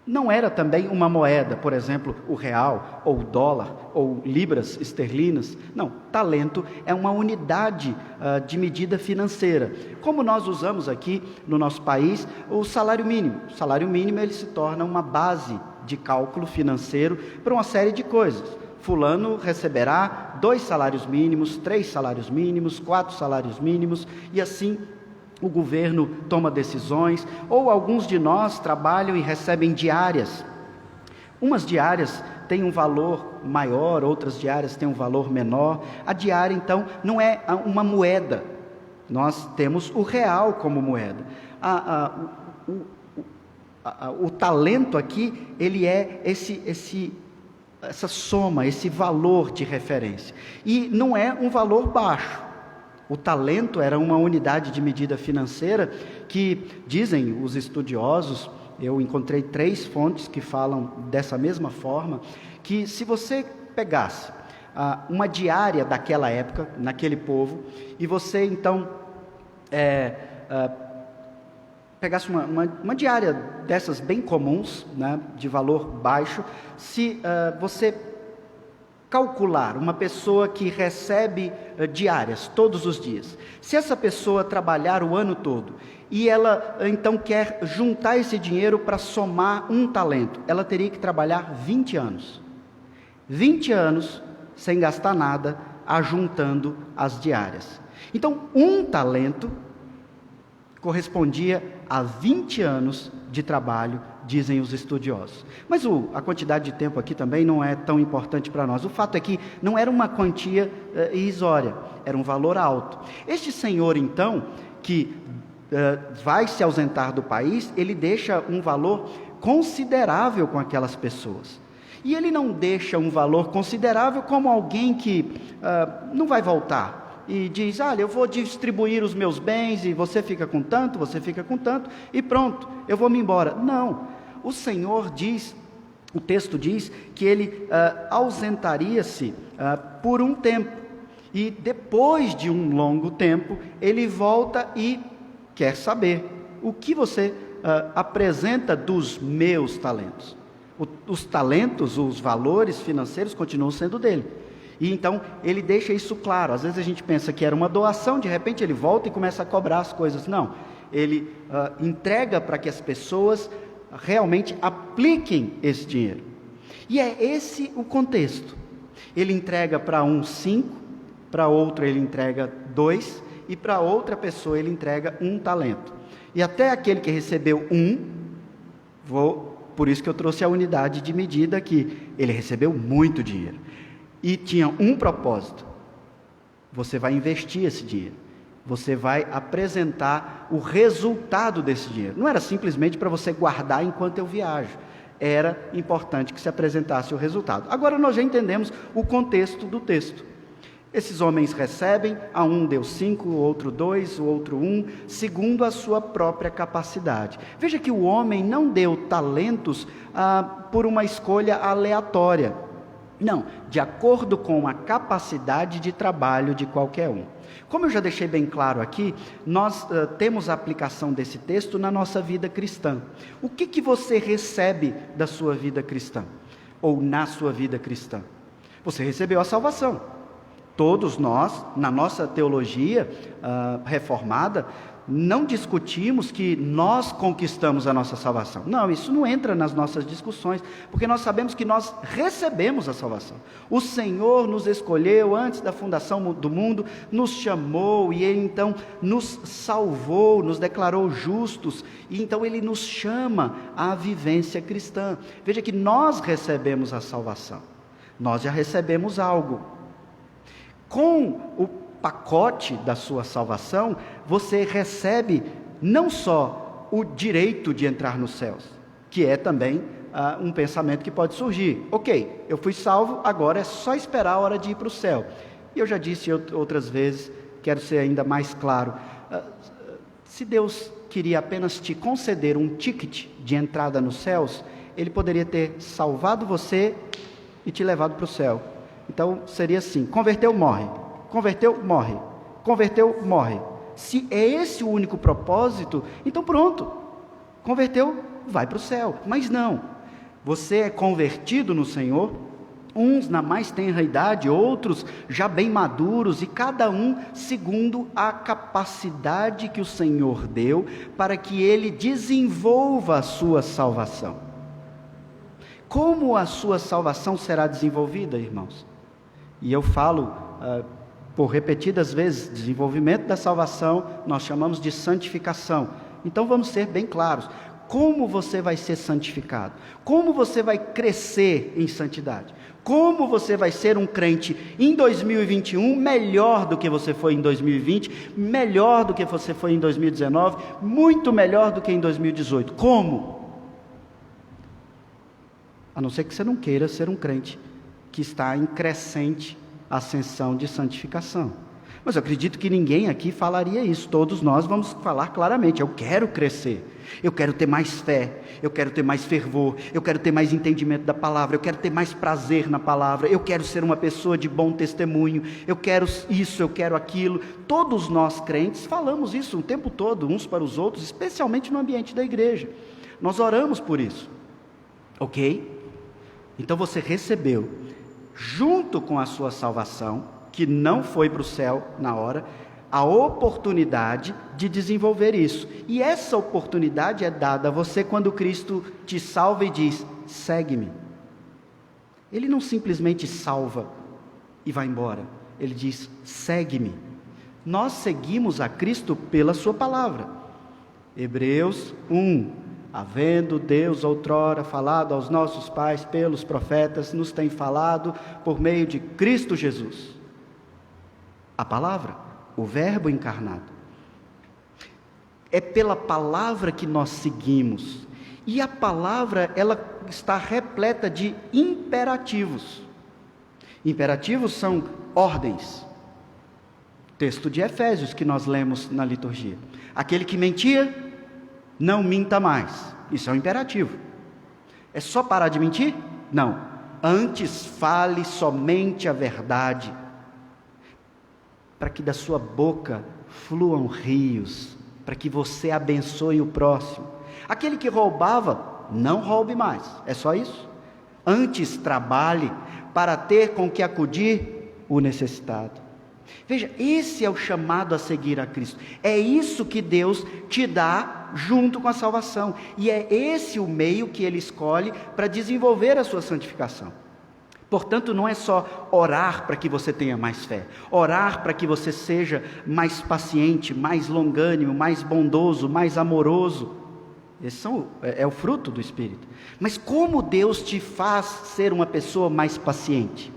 Não era também uma moeda, por exemplo, o real, ou o dólar, ou libras esterlinas. Não, talento é uma unidade de medida financeira. Como nós usamos aqui no nosso país o salário mínimo. O salário mínimo ele se torna uma base de cálculo financeiro para uma série de coisas. Fulano receberá 2 salários mínimos, 3 salários mínimos, 4 salários mínimos, e assim o governo toma decisões, ou alguns de nós trabalham e recebem diárias. Umas diárias têm um valor maior, outras diárias têm um valor menor. A diária, então, não é uma moeda. Nós temos o real como moeda. O talento aqui, ele é essa soma, esse valor de referência. E não é um valor baixo. O talento era uma unidade de medida financeira que, dizem os estudiosos, eu encontrei 3 fontes que falam dessa mesma forma, que se você pegasse uma diária daquela época, naquele povo, e você então pegasse uma diária dessas bem comuns, né, de valor baixo, se você calcular uma pessoa que recebe diárias todos os dias, se essa pessoa trabalhar o ano todo e ela então quer juntar esse dinheiro para somar um talento, ela teria que trabalhar 20 anos 20 anos sem gastar nada, ajuntando as diárias. Então um talento correspondia a 20 anos de trabalho, dizem os estudiosos. Mas a quantidade de tempo aqui também não é tão importante para nós. O fato é que não era uma quantia irrisória, era um valor alto. Este senhor, então, que vai se ausentar do país, ele deixa um valor considerável com aquelas pessoas. E ele não deixa um valor considerável como alguém que não vai voltar. E diz, olha, eu vou distribuir os meus bens, e você fica com tanto, e pronto, eu vou me embora. Não, o Senhor diz, o texto diz, que ele ausentaria-se por um tempo, e depois de um longo tempo, ele volta e quer saber, o que você apresenta dos meus talentos? Os talentos, os valores financeiros continuam sendo dele. E então ele deixa isso claro. Às vezes a gente pensa que era uma doação, de repente ele volta e começa a cobrar as coisas. Não, ele entrega para que as pessoas realmente apliquem esse dinheiro. E é esse o contexto. Ele entrega para um 5, para outro ele entrega 2, e para outra pessoa ele entrega 1 talento. E até aquele que recebeu 1, por isso que eu trouxe a unidade de medida aqui, ele recebeu muito dinheiro. E tinha um propósito: você vai investir esse dinheiro, você vai apresentar o resultado desse dinheiro. Não era simplesmente para você guardar enquanto eu viajo, era importante que se apresentasse o resultado. Agora nós já entendemos o contexto do texto. Esses homens recebem, a um deu 5, o outro 2, o outro 1, segundo a sua própria capacidade. Veja que o homem não deu talentos por uma escolha aleatória. Não, de acordo com a capacidade de trabalho de qualquer um. Como eu já deixei bem claro aqui, nós temos a aplicação desse texto na nossa vida cristã. O que você recebe da sua vida cristã? Ou na sua vida cristã? Você recebeu a salvação. Todos nós, na nossa teologia reformada, não discutimos que nós conquistamos a nossa salvação. Não, isso não entra nas nossas discussões, porque nós sabemos que nós recebemos a salvação. O Senhor nos escolheu antes da fundação do mundo, nos chamou e Ele então nos salvou, nos declarou justos, e então Ele nos chama à vivência cristã. Veja que nós recebemos a salvação, nós já recebemos algo. Com o pacote da sua salvação, você recebe não só o direito de entrar nos céus, que é também um pensamento que pode surgir. Ok, eu fui salvo, agora é só esperar a hora de ir para o céu. E eu já disse outras vezes, quero ser ainda mais claro, se Deus queria apenas te conceder um ticket de entrada nos céus, Ele poderia ter salvado você e te levado para o céu. Então seria assim: converteu, morre. Converteu, morre. Converteu, morre. Se é esse o único propósito, então pronto. Converteu, vai para o céu. Mas não. Você é convertido no Senhor, uns na mais tenra idade, outros já bem maduros, e cada um segundo a capacidade que o Senhor deu para que ele desenvolva a sua salvação. Como a sua salvação será desenvolvida, irmãos? E eu falo por repetidas vezes, desenvolvimento da salvação nós chamamos de santificação. Então vamos ser bem claros: como você vai ser santificado? Como você vai crescer em santidade? Como você vai ser um crente em 2021 melhor do que você foi em 2020, melhor do que você foi em 2019, muito melhor do que em 2018? Como? A não ser que você não queira ser um crente que está em crescente ascensão de santificação. Mas eu acredito que ninguém aqui falaria isso. Todos nós vamos falar claramente: eu quero crescer, eu quero ter mais fé, eu quero ter mais fervor, eu quero ter mais entendimento da palavra, eu quero ter mais prazer na palavra, eu quero ser uma pessoa de bom testemunho, eu quero isso, eu quero aquilo. Todos nós crentes falamos isso o tempo todo, uns para os outros, especialmente no ambiente da igreja. Nós oramos por isso, ok? Então você recebeu, junto com a sua salvação, que não foi para o céu na hora, a oportunidade de desenvolver isso. E essa oportunidade é dada a você quando Cristo te salva e diz: segue-me. Ele não simplesmente salva e vai embora. Ele diz: segue-me. Nós seguimos a Cristo pela sua palavra. Hebreus 1. Havendo Deus outrora falado aos nossos pais pelos profetas, nos tem falado por meio de Cristo Jesus. A palavra, o verbo encarnado. É pela palavra que nós seguimos. E a palavra, ela está repleta de imperativos. Imperativos são ordens. Texto de Efésios que nós lemos na liturgia. Aquele que mentia, não minta mais. Isso é um imperativo. É só parar de mentir? Não. Antes fale somente a verdade, para que da sua boca fluam rios, para que você abençoe o próximo. Aquele que roubava, não roube mais. É só isso. Antes trabalhe para ter com que acudir o necessitado. Veja, esse é o chamado a seguir a Cristo. É isso que Deus te dá junto com a salvação. E é esse o meio que Ele escolhe para desenvolver a sua santificação. Portanto, não é só orar para que você tenha mais fé, orar para que você seja mais paciente, mais longânimo, mais bondoso, mais amoroso. Esse é o fruto do Espírito. Mas como Deus te faz ser uma pessoa mais paciente?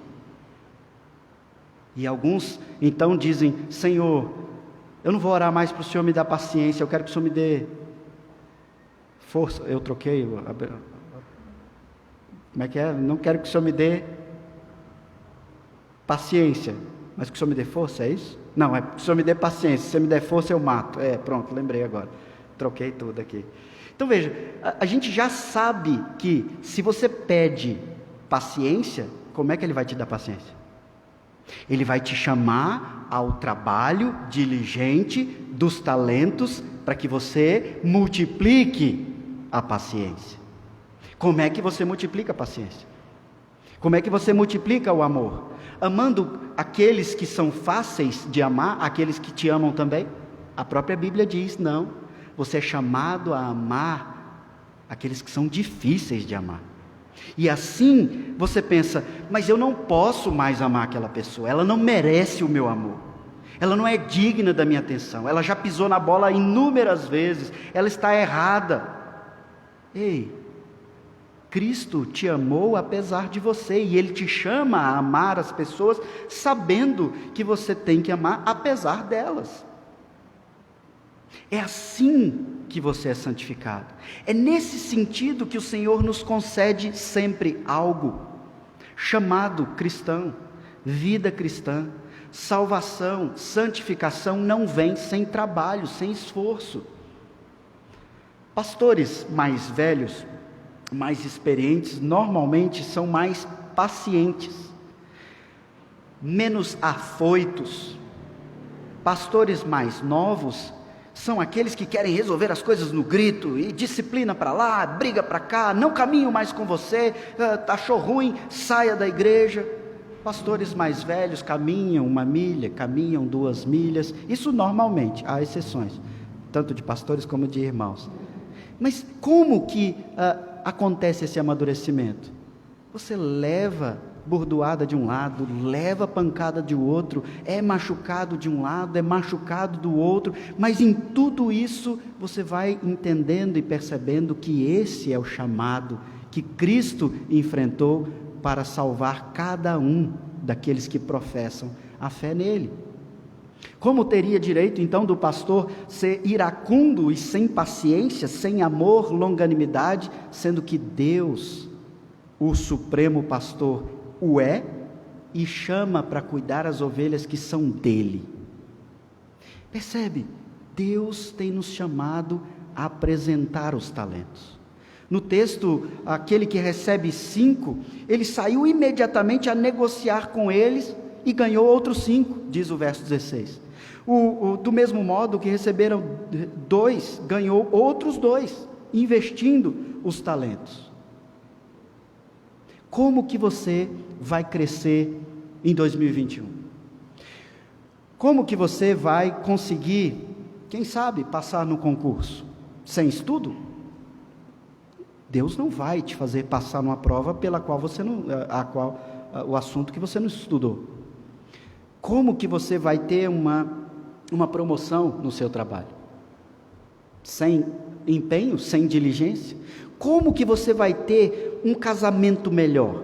E alguns então dizem: Senhor, eu não vou orar mais para o Senhor me dar paciência, eu quero que o Senhor me dê força. Eu troquei, como é que é? Não quero que o Senhor me dê paciência, mas que o Senhor me dê força, é isso? Não, é que o Senhor me dê paciência, se você me der força eu mato. Pronto, lembrei agora, troquei tudo aqui. Então veja, a gente já sabe que se você pede paciência, como é que Ele vai te dar paciência? Ele vai te chamar ao trabalho diligente dos talentos para que você multiplique a paciência. Como é que você multiplica a paciência? Como é que você multiplica o amor? Amando aqueles que são fáceis de amar, aqueles que te amam também? A própria Bíblia diz: não, você é chamado a amar aqueles que são difíceis de amar. E assim você pensa: mas eu não posso mais amar aquela pessoa, ela não merece o meu amor, ela não é digna da minha atenção, ela já pisou na bola inúmeras vezes, ela está errada. Ei, Cristo te amou apesar de você, e Ele te chama a amar as pessoas sabendo que você tem que amar apesar delas. É assim que você é santificado. É nesse sentido que o Senhor nos concede sempre algo, chamado cristão, vida cristã. Salvação, santificação não vem sem trabalho, sem esforço. Pastores mais velhos, mais experientes, normalmente são mais pacientes, menos afoitos. Pastores mais novos são aqueles que querem resolver as coisas no grito, e disciplina para lá, briga para cá, não caminho mais com você, achou ruim, saia da igreja. Pastores mais velhos caminham 1 milha, caminham 2 milhas, isso normalmente, há exceções, tanto de pastores como de irmãos. Mas como que acontece esse amadurecimento? Você leva bordoada de um lado, leva pancada de outro, é machucado de um lado, é machucado do outro, mas em tudo isso você vai entendendo e percebendo que esse é o chamado que Cristo enfrentou para salvar cada um daqueles que professam a fé nele. Como teria direito então do pastor ser iracundo e sem paciência, sem amor, longanimidade, sendo que Deus, o supremo pastor, o é e chama para cuidar as ovelhas que são dele? Percebe? Deus tem nos chamado a apresentar os talentos. No texto, aquele que recebe 5, ele saiu imediatamente a negociar com eles e ganhou outros 5, diz o verso 16. Do mesmo modo que receberam 2, ganhou outros 2, investindo os talentos. Como que você vai crescer em 2021? Como que você vai conseguir, quem sabe, passar no concurso? Sem estudo? Deus não vai te fazer passar numa prova pela qual o assunto que você não estudou. Como que você vai ter uma promoção no seu trabalho? Sem empenho, sem diligência? Como que você vai ter um casamento melhor?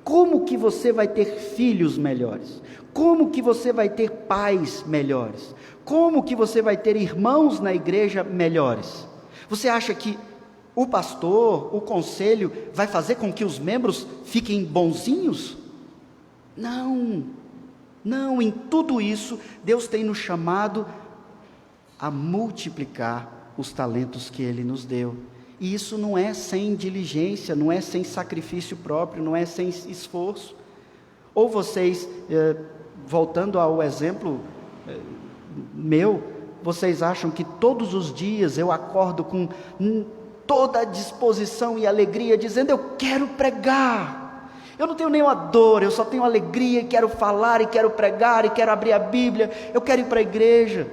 Como que você vai ter filhos melhores? Como que você vai ter pais melhores? Como que você vai ter irmãos na igreja melhores? Você acha que o pastor, o conselho, vai fazer com que os membros fiquem bonzinhos? Não, em tudo isso, Deus tem nos chamado a multiplicar os talentos que Ele nos deu. E isso não é sem diligência, não é sem sacrifício próprio, não é sem esforço. Ou vocês, voltando ao exemplo meu, vocês acham que todos os dias eu acordo com toda a disposição e alegria, dizendo: eu quero pregar, eu não tenho nenhuma dor, eu só tenho alegria, e quero falar, e quero pregar, e quero abrir a Bíblia, eu quero ir para a igreja.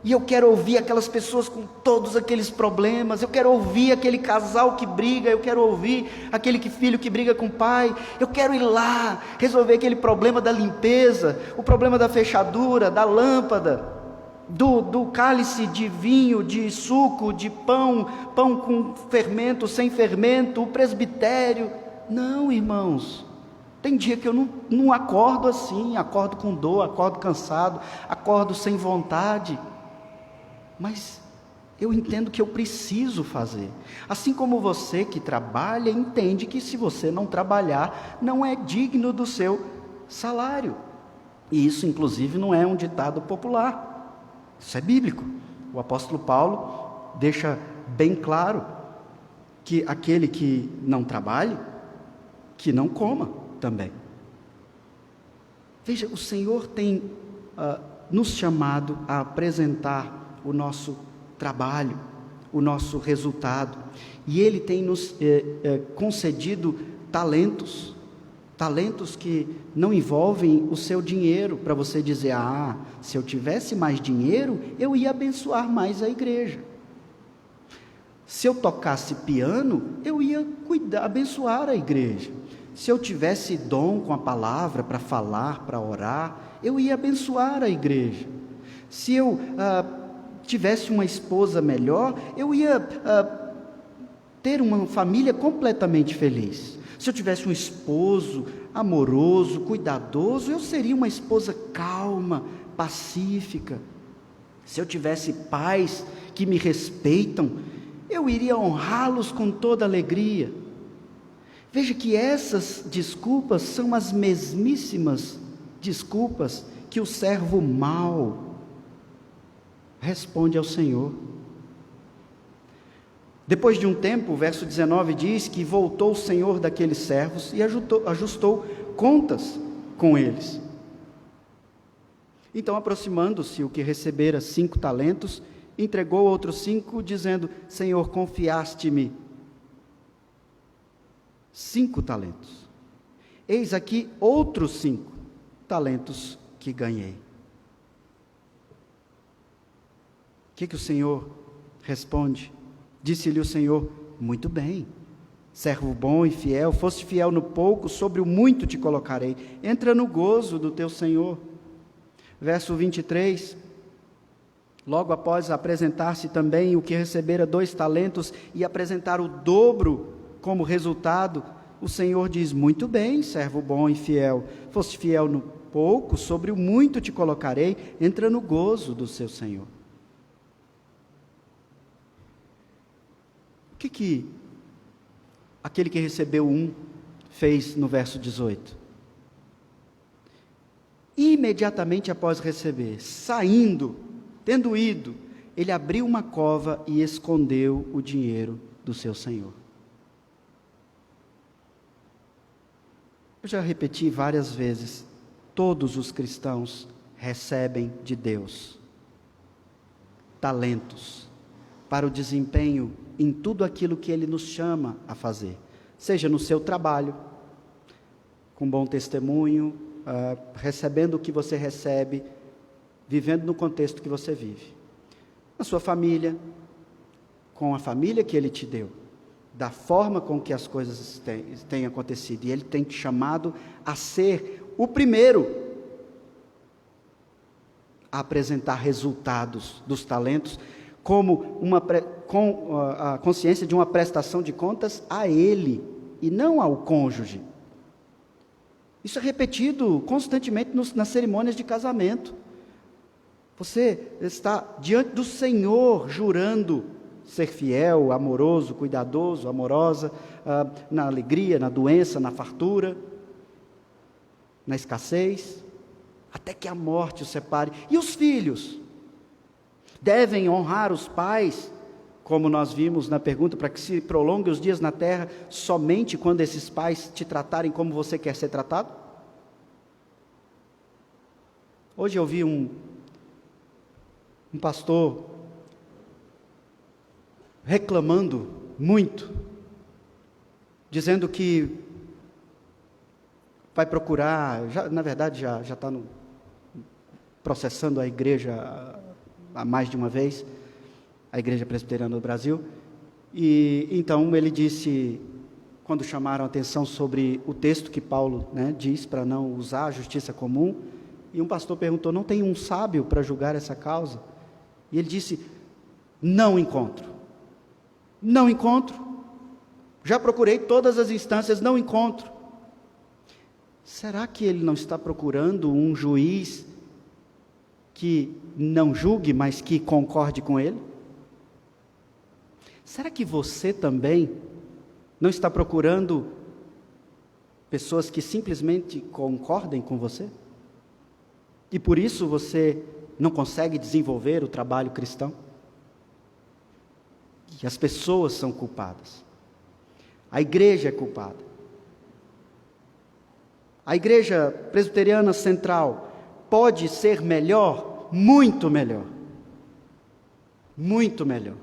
E eu quero ouvir aquelas pessoas com todos aqueles problemas, eu quero ouvir aquele casal que briga, eu quero ouvir aquele filho que briga com o pai, eu quero ir lá, resolver aquele problema da limpeza, o problema da fechadura, da lâmpada, do cálice de vinho, de suco, de pão com fermento, sem fermento, o presbitério. Não, irmãos, tem dia que eu não acordo assim, acordo com dor, acordo cansado, acordo sem vontade, mas eu entendo que eu preciso fazer, assim como você que trabalha, entende que se você não trabalhar, não é digno do seu salário, e isso inclusive não é um ditado popular, isso é bíblico. O apóstolo Paulo deixa bem claro que aquele que não trabalhe, que não coma também. Veja, o Senhor tem nos chamado a apresentar o nosso trabalho, o nosso resultado, e Ele tem nos concedido talentos que não envolvem o seu dinheiro, para você dizer, se eu tivesse mais dinheiro, eu ia abençoar mais a igreja. Se eu tocasse piano, eu ia abençoar a igreja. Se eu tivesse dom com a palavra para falar, para orar, eu ia abençoar a igreja. Se eu tivesse uma esposa melhor, eu ia ter uma família completamente feliz. Se eu tivesse um esposo amoroso, cuidadoso, eu seria uma esposa calma, pacífica. Se eu tivesse pais que me respeitam, eu iria honrá-los com toda alegria. Veja que essas desculpas são as mesmíssimas desculpas que o servo mau responde ao Senhor. Depois de um tempo, o verso 19 diz que voltou o Senhor daqueles servos e ajustou contas com eles. Então, aproximando-se o que recebera 5 talentos, entregou outros 5, dizendo, Senhor, confiaste-me 5 talentos. Eis aqui outros 5 talentos que ganhei. O que o Senhor responde? Disse-lhe o Senhor, muito bem, servo bom e fiel, foste fiel no pouco, sobre o muito te colocarei, entra no gozo do teu Senhor. Verso 23, logo após apresentar-se também o que recebera 2 talentos e apresentar o dobro como resultado, o Senhor diz, muito bem, servo bom e fiel, foste fiel no pouco, sobre o muito te colocarei, entra no gozo do seu Senhor. O que aquele que recebeu 1 fez no verso 18? Imediatamente após receber, saindo, tendo ido, ele abriu uma cova e escondeu o dinheiro do seu senhor. Eu já repeti várias vezes, todos os cristãos recebem de Deus talentos para o desempenho em tudo aquilo que Ele nos chama a fazer, seja no seu trabalho, com bom testemunho, recebendo o que você recebe, vivendo no contexto que você vive, na sua família, com a família que Ele te deu, da forma com que as coisas têm acontecido, e Ele tem te chamado a ser o primeiro a apresentar resultados dos talentos, com a consciência de uma prestação de contas a Ele, e não ao cônjuge. Isso é repetido constantemente nas cerimônias de casamento. Você está diante do Senhor, jurando ser fiel, amoroso, cuidadoso, amorosa, na alegria, na doença, na fartura, na escassez, até que a morte os separe. E os filhos devem honrar os pais, como nós vimos na pergunta, para que se prolongue os dias na terra, somente quando esses pais te tratarem como você quer ser tratado? Hoje eu vi um pastor reclamando muito, dizendo que vai procurar, na verdade já está processando a igreja mais de uma vez, a Igreja Presbiteriana do Brasil, e então ele disse, quando chamaram a atenção sobre o texto que Paulo, diz para não usar a justiça comum, e um pastor perguntou, não tem um sábio para julgar essa causa? E ele disse, não encontro, já procurei todas as instâncias, não encontro. Será que ele não está procurando um juiz que não julgue, mas que concorde com ele? Será que você também não está procurando pessoas que simplesmente concordem com você? E por isso você não consegue desenvolver o trabalho cristão? E as pessoas são culpadas. A igreja é culpada. A Igreja Presbiteriana Central pode ser melhor? Muito melhor. Muito melhor.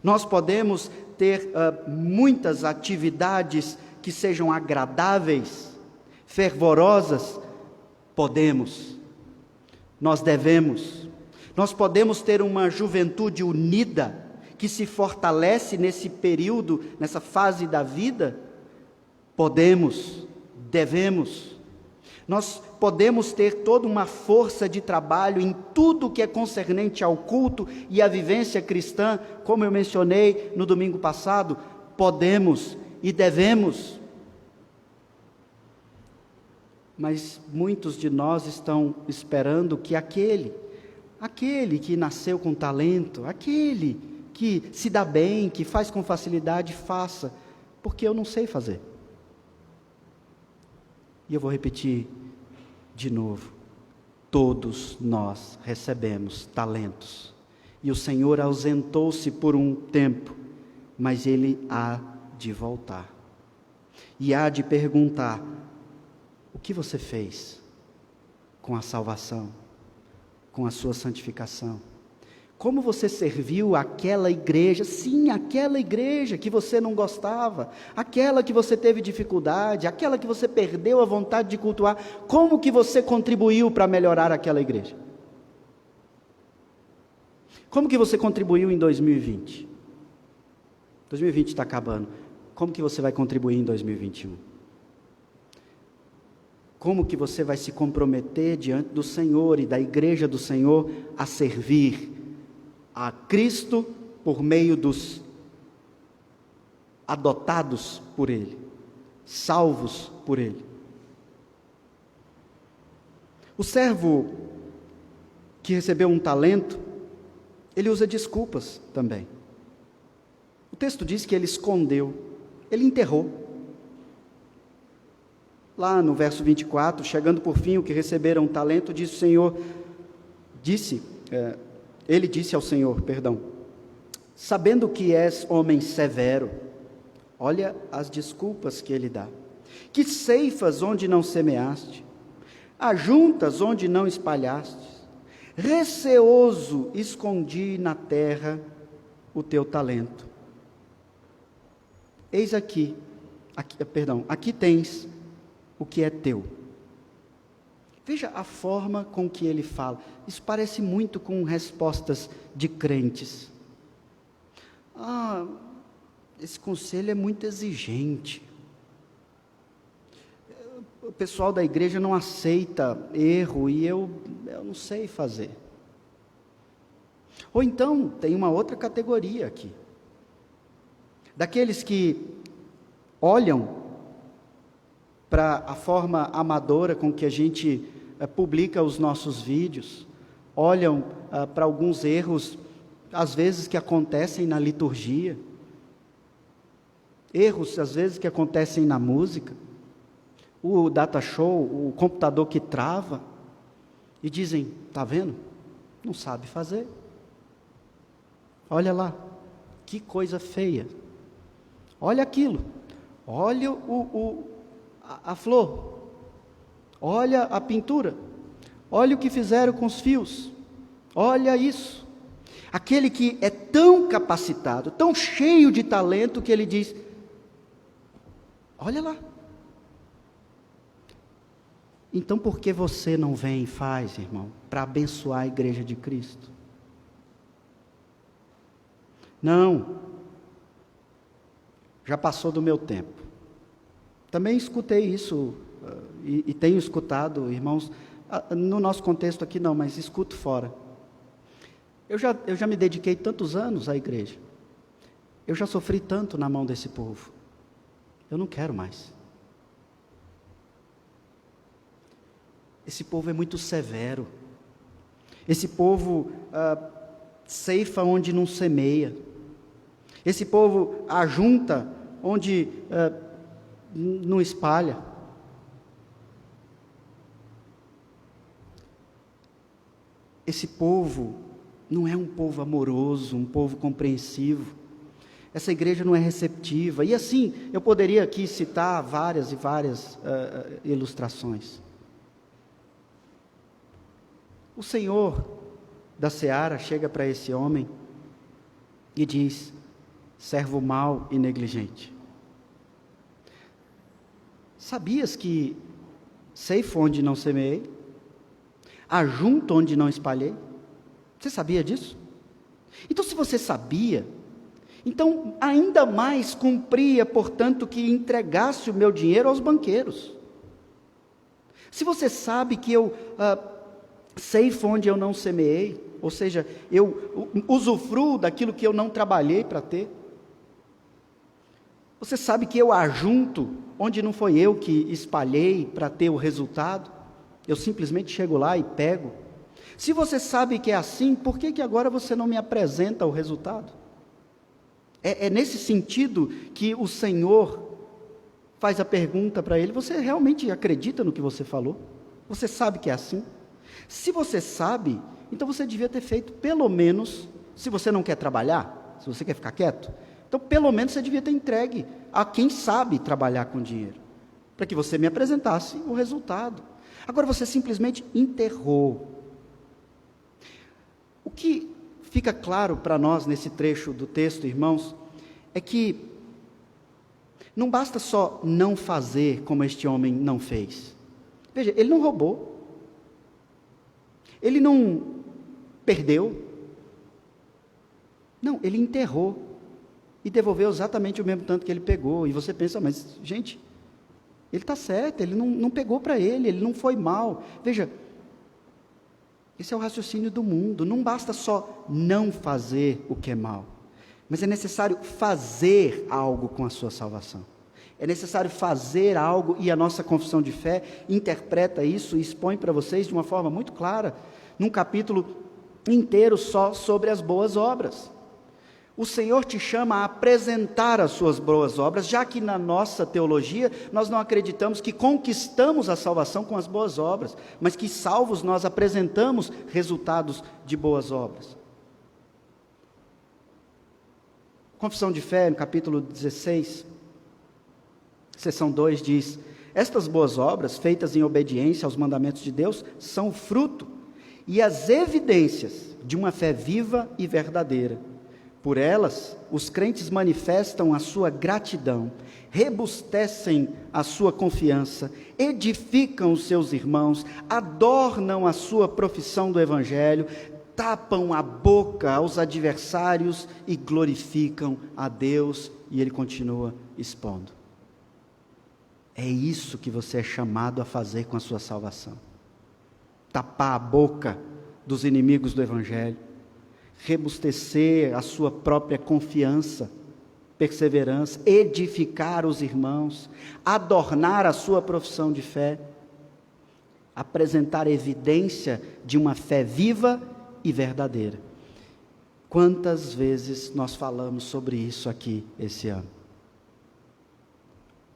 Nós podemos ter muitas atividades que sejam agradáveis, fervorosas. Podemos. Nós devemos. Nós podemos ter uma juventude unida, que se fortalece nesse período, nessa fase da vida. Podemos, devemos. Nós podemos ter toda uma força de trabalho em tudo que é concernente ao culto e à vivência cristã, como eu mencionei no domingo passado. Podemos e devemos. Mas muitos de nós estão esperando que aquele que nasceu com talento, aquele que se dá bem, que faz com facilidade, faça, porque eu não sei fazer. E eu vou repetir de novo, todos nós recebemos talentos, e o Senhor ausentou-se por um tempo, mas Ele há de voltar, e há de perguntar, o que você fez com a salvação, com a sua santificação? Como você serviu aquela igreja? Sim, aquela igreja que você não gostava, aquela que você teve dificuldade, aquela que você perdeu a vontade de cultuar. Como que você contribuiu para melhorar aquela igreja? Como que você contribuiu em 2020? 2020 está acabando. Como que você vai contribuir em 2021? Como que você vai se comprometer diante do Senhor e da igreja do Senhor a servir a Cristo por meio dos adotados por Ele, salvos por Ele? O servo que recebeu um talento, ele usa desculpas também. O texto diz que ele escondeu, ele enterrou. Lá no verso 24, chegando por fim o que receberam um talento, disse o Senhor, ele disse ao Senhor, sabendo que és homem severo, olha as desculpas que ele dá, que ceifas onde não semeaste, ajuntas onde não espalhaste, receoso escondi na terra o teu talento. Eis aqui tens o que é teu. Veja a forma com que ele fala. Isso parece muito com respostas de crentes. Esse conselho é muito exigente. O pessoal da igreja não aceita erro e eu não sei fazer. Ou então, tem uma outra categoria aqui. Daqueles que olham para a forma amadora com que a gente publica os nossos vídeos, olham para alguns erros, às vezes que acontecem na liturgia, erros às vezes que acontecem na música, o data show, o computador que trava, e dizem, está vendo? Não sabe fazer. Olha lá, que coisa feia. Olha aquilo, olha a flor, olha a pintura, olha o que fizeram com os fios, olha isso. Aquele que é tão capacitado, tão cheio de talento, que ele diz, olha lá. Então por que você não vem e faz, irmão, para abençoar a igreja de Cristo? Não, já passou do meu tempo. Também escutei isso, e tenho escutado, irmãos, no nosso contexto aqui não, mas escuto fora. Eu já me dediquei tantos anos à igreja, eu já sofri tanto na mão desse povo, eu não quero mais. Esse povo é muito severo, esse povo ceifa onde não semeia, esse povo ajunta onde não espalha. Esse povo não é um povo amoroso, um povo compreensivo. Essa igreja não é receptiva. E assim, eu poderia aqui citar várias e várias ilustrações. O Senhor da seara chega para esse homem e diz: servo mau e negligente, sabias que ceifo onde não semeei, ajunto onde não espalhei? Você sabia disso? Então, se você sabia, então ainda mais cumpria, portanto, que entregasse o meu dinheiro aos banqueiros. Se você sabe que eu ceifo onde eu não semeei, ou seja, eu usufruo daquilo que eu não trabalhei para ter. Você sabe que eu ajunto onde não foi eu que espalhei para ter o resultado. Eu simplesmente chego lá e pego. Se você sabe que é assim, por que agora você não me apresenta o resultado? É nesse sentido que o Senhor faz a pergunta para ele: você realmente acredita no que você falou? Você sabe que é assim? Se você sabe, então você devia ter feito pelo menos, se você não quer trabalhar, se você quer ficar quieto, então pelo menos você devia ter entregue a quem sabe trabalhar com dinheiro, para que você me apresentasse o resultado. Agora você simplesmente enterrou. O que fica claro para nós nesse trecho do texto, irmãos, é que não basta só não fazer como este homem não fez. Veja, ele não roubou, ele não perdeu, não, ele enterrou e devolveu exatamente o mesmo tanto que ele pegou. E você pensa: mas gente, ele está certo, ele não pegou para ele não foi mal. Veja, esse é o raciocínio do mundo. Não basta só não fazer o que é mal, mas é necessário fazer algo com a sua salvação. É necessário fazer algo, e a nossa confissão de fé interpreta isso e expõe para vocês de uma forma muito clara, num capítulo inteiro só sobre as boas obras. O Senhor te chama a apresentar as suas boas obras, já que na nossa teologia nós não acreditamos que conquistamos a salvação com as boas obras, mas que salvos nós apresentamos resultados de boas obras. Confissão de Fé, no capítulo 16, seção 2, diz: estas boas obras, feitas em obediência aos mandamentos de Deus, são fruto e as evidências de uma fé viva e verdadeira. Por elas, os crentes manifestam a sua gratidão, rebustecem a sua confiança, edificam os seus irmãos, adornam a sua profissão do Evangelho, tapam a boca aos adversários e glorificam a Deus. E ele continua expondo. É isso que você é chamado a fazer com a sua salvação: tapar a boca dos inimigos do Evangelho, rebustecer a sua própria confiança, perseverança, edificar os irmãos, adornar a sua profissão de fé, apresentar evidência de uma fé viva e verdadeira. Quantas vezes nós falamos sobre isso aqui esse ano?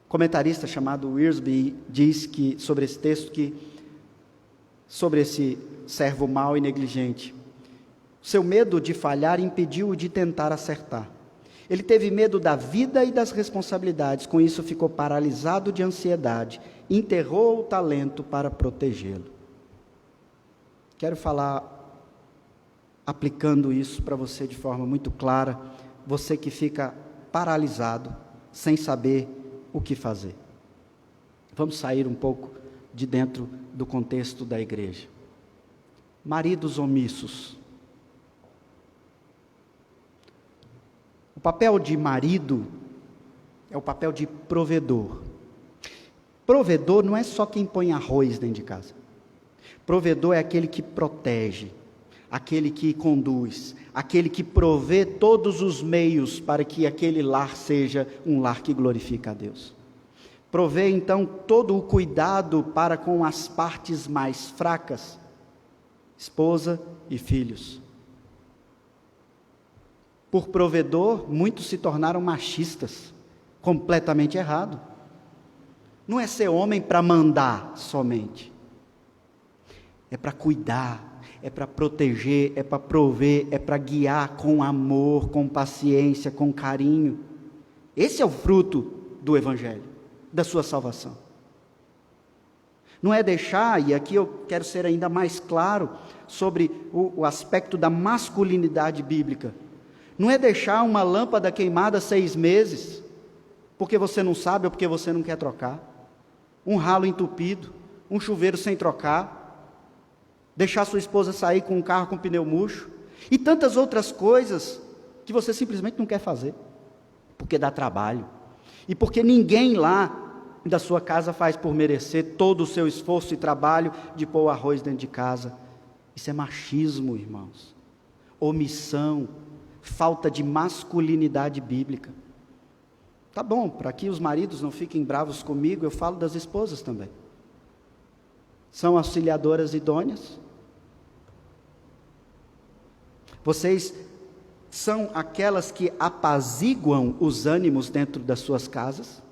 Um comentarista chamado Wiersbe diz que, sobre esse texto, que sobre esse servo mau e negligente, seu medo de falhar impediu-o de tentar acertar. Ele teve medo da vida e das responsabilidades, com isso ficou paralisado de ansiedade, enterrou o talento para protegê-lo. Quero falar, aplicando isso para você de forma muito clara, você que fica paralisado, sem saber o que fazer. Vamos sair um pouco de dentro do contexto da igreja. Maridos omissos. O papel de marido é o papel de provedor. Provedor não é só quem põe arroz dentro de casa. Provedor é aquele que protege, aquele que conduz, aquele que provê todos os meios para que aquele lar seja um lar que glorifica a Deus. Provê então todo o cuidado para com as partes mais fracas, esposa e filhos. Por provedor, muitos se tornaram machistas, completamente errado. Não é ser homem para mandar somente, é para cuidar, é para proteger, é para prover, é para guiar com amor, com paciência, com carinho. Esse é o fruto do Evangelho, da sua salvação. Não é deixar, e aqui eu quero ser ainda mais claro sobre o aspecto da masculinidade bíblica, não é deixar uma lâmpada queimada 6 meses, porque você não sabe ou porque você não quer trocar, um ralo entupido, um chuveiro sem trocar, deixar sua esposa sair com um carro com pneu murcho, e tantas outras coisas que você simplesmente não quer fazer, porque dá trabalho, e porque ninguém lá da sua casa faz por merecer todo o seu esforço e trabalho de pôr o arroz dentro de casa. Isso é machismo, irmãos, omissão, falta de masculinidade bíblica. Tá bom, para que os maridos não fiquem bravos comigo, eu falo das esposas também. São auxiliadoras idôneas? Vocês são aquelas que apaziguam os ânimos dentro das suas casas?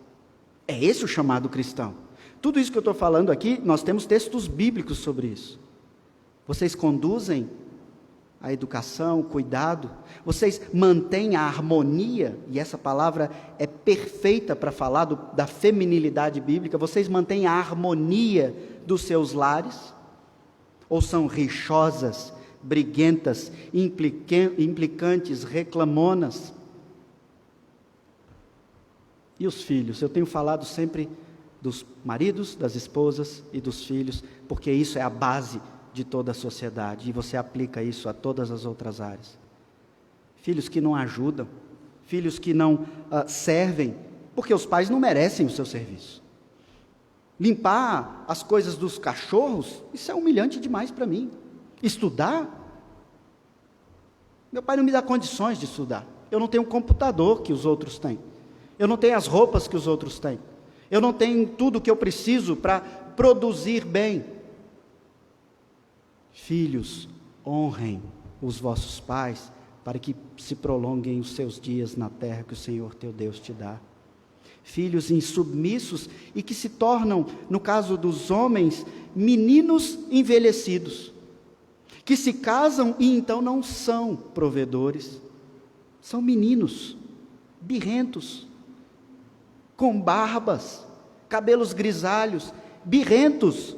É esse o chamado cristão. Tudo isso que eu estou falando aqui, nós temos textos bíblicos sobre isso. Vocês conduzem a educação, o cuidado, vocês mantêm a harmonia, e essa palavra é perfeita para falar da feminilidade bíblica, vocês mantêm a harmonia dos seus lares, ou são rixosas, briguentas, implicantes, reclamonas? E os filhos? Eu tenho falado sempre dos maridos, das esposas e dos filhos, porque isso é a base de toda a sociedade, e você aplica isso a todas as outras áreas. Filhos que não ajudam, filhos que não servem, porque os pais não merecem o seu serviço. Limpar as coisas dos cachorros, isso é humilhante demais para mim. Estudar? Meu pai não me dá condições de estudar. Eu não tenho um computador que os outros têm. Eu não tenho as roupas que os outros têm. Eu não tenho tudo o que eu preciso para produzir bem. Filhos, honrem os vossos pais, para que se prolonguem os seus dias na terra que o Senhor teu Deus te dá. Filhos insubmissos e que se tornam, no caso dos homens, meninos envelhecidos, que se casam e então não são provedores, são meninos, birrentos, com barbas, cabelos grisalhos, birrentos,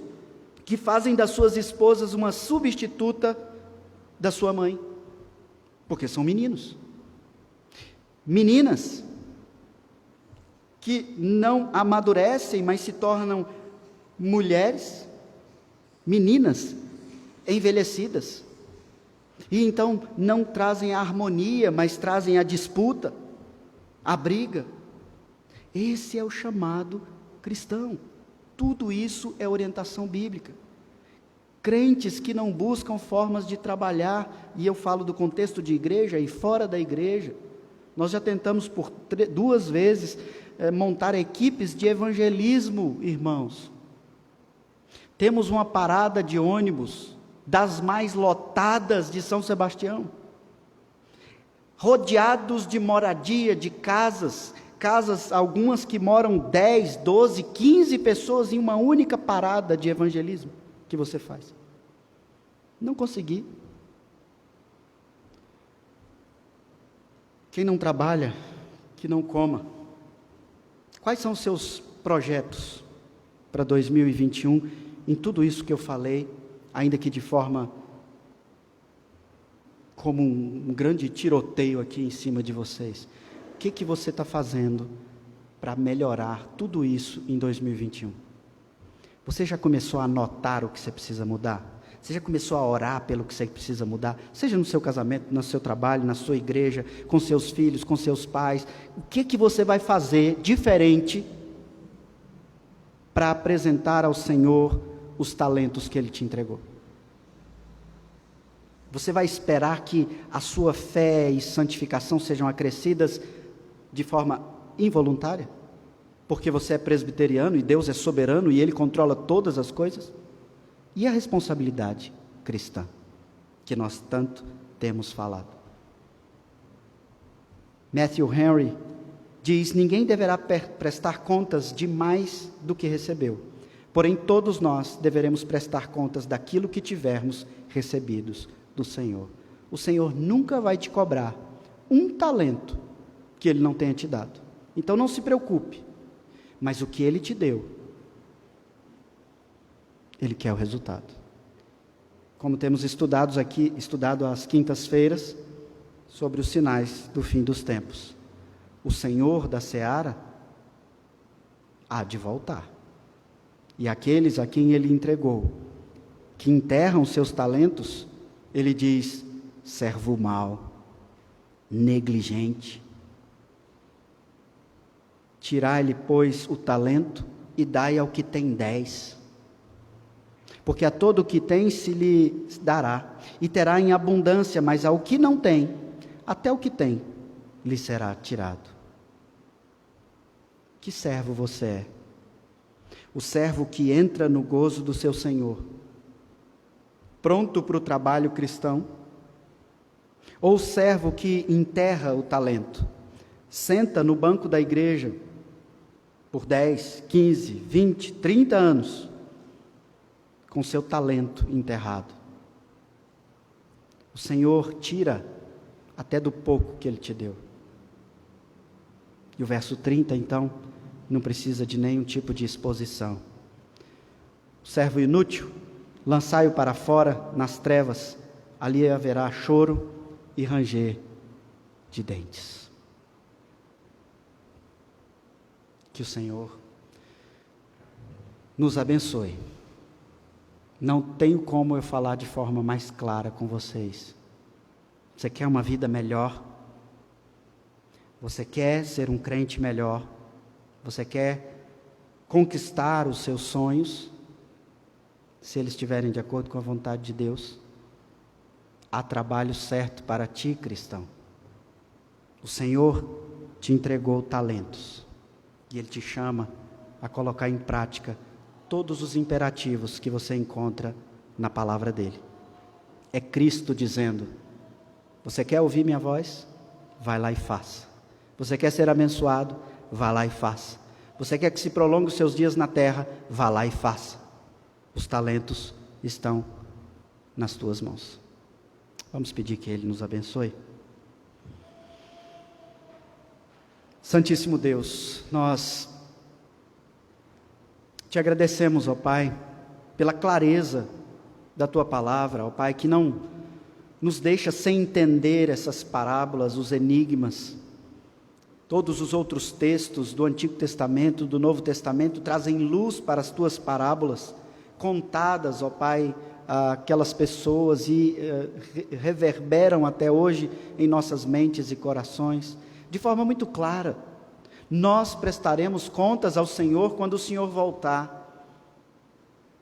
que fazem das suas esposas uma substituta da sua mãe, porque são meninos. Meninas, que não amadurecem, mas se tornam mulheres, meninas envelhecidas, e então não trazem a harmonia, mas trazem a disputa, a briga. Esse é o chamado cristão. Tudo isso é orientação bíblica. Crentes que não buscam formas de trabalhar, e eu falo do contexto de igreja e fora da igreja. Nós já tentamos por 2 vezes montar equipes de evangelismo, irmãos. Temos uma parada de ônibus das mais lotadas de São Sebastião, rodeados de moradia, de casas, algumas que moram 10, 12, 15 pessoas em uma única parada de evangelismo que você faz. Não consegui. Quem não trabalha, que não coma. Quais são os seus projetos para 2021, em tudo isso que eu falei, ainda que de forma como um grande tiroteio aqui em cima de vocês? O que você está fazendo para melhorar tudo isso em 2021? Você já começou a anotar o que você precisa mudar? Você já começou a orar pelo que você precisa mudar? Seja no seu casamento, no seu trabalho, na sua igreja, com seus filhos, com seus pais. O que você vai fazer diferente para apresentar ao Senhor os talentos que Ele te entregou? Você vai esperar que a sua fé e santificação sejam acrescidas de forma involuntária? Porque você é presbiteriano e Deus é soberano e Ele controla todas as coisas? E a responsabilidade cristã, que nós tanto temos falado? Matthew Henry diz: ninguém deverá prestar contas de mais do que recebeu, porém todos nós deveremos prestar contas daquilo que tivermos recebidos do Senhor. O Senhor nunca vai te cobrar um talento que Ele não tenha te dado. Então não se preocupe, mas o que Ele te deu, Ele quer o resultado. Como temos estudado às quintas-feiras, sobre os sinais do fim dos tempos. O Senhor da seara há de voltar. E aqueles a quem Ele entregou, que enterram seus talentos, Ele diz: servo mau, negligente. Tirai-lhe, pois, o talento e dai ao que tem 10. Porque a todo o que tem se lhe dará, e terá em abundância, mas ao que não tem, até o que tem lhe será tirado. Que servo você é? O servo que entra no gozo do seu Senhor, pronto para o trabalho cristão? Ou o servo que enterra o talento, senta no banco da igreja por 10, 15, 20, 30 anos, com seu talento enterrado? O Senhor tira até do pouco que Ele te deu. E o verso 30, então, não precisa de nenhum tipo de exposição. O servo inútil, lançai-o para fora nas trevas, ali haverá choro e ranger de dentes. Que o Senhor nos abençoe. Não tenho como eu falar de forma mais clara com vocês. Você quer uma vida melhor? Você quer ser um crente melhor? Você quer conquistar os seus sonhos? Se eles estiverem de acordo com a vontade de Deus, há trabalho certo para ti, cristão. O Senhor te entregou talentos e Ele te chama a colocar em prática todos os imperativos que você encontra na palavra dEle. É Cristo dizendo: você quer ouvir minha voz? Vai lá e faça. Você quer ser abençoado? Vá lá e faça. Você quer que se prolongue os seus dias na terra? Vá lá e faça. Os talentos estão nas tuas mãos. Vamos pedir que Ele nos abençoe. Santíssimo Deus, nós te agradecemos, ó Pai, pela clareza da Tua palavra, ó Pai, que não nos deixa sem entender essas parábolas, os enigmas. Todos os outros textos do Antigo Testamento, do Novo Testamento, trazem luz para as Tuas parábolas, contadas, ó Pai, àquelas pessoas e reverberam até hoje em nossas mentes e corações, de forma muito clara. Nós prestaremos contas ao Senhor quando o Senhor voltar.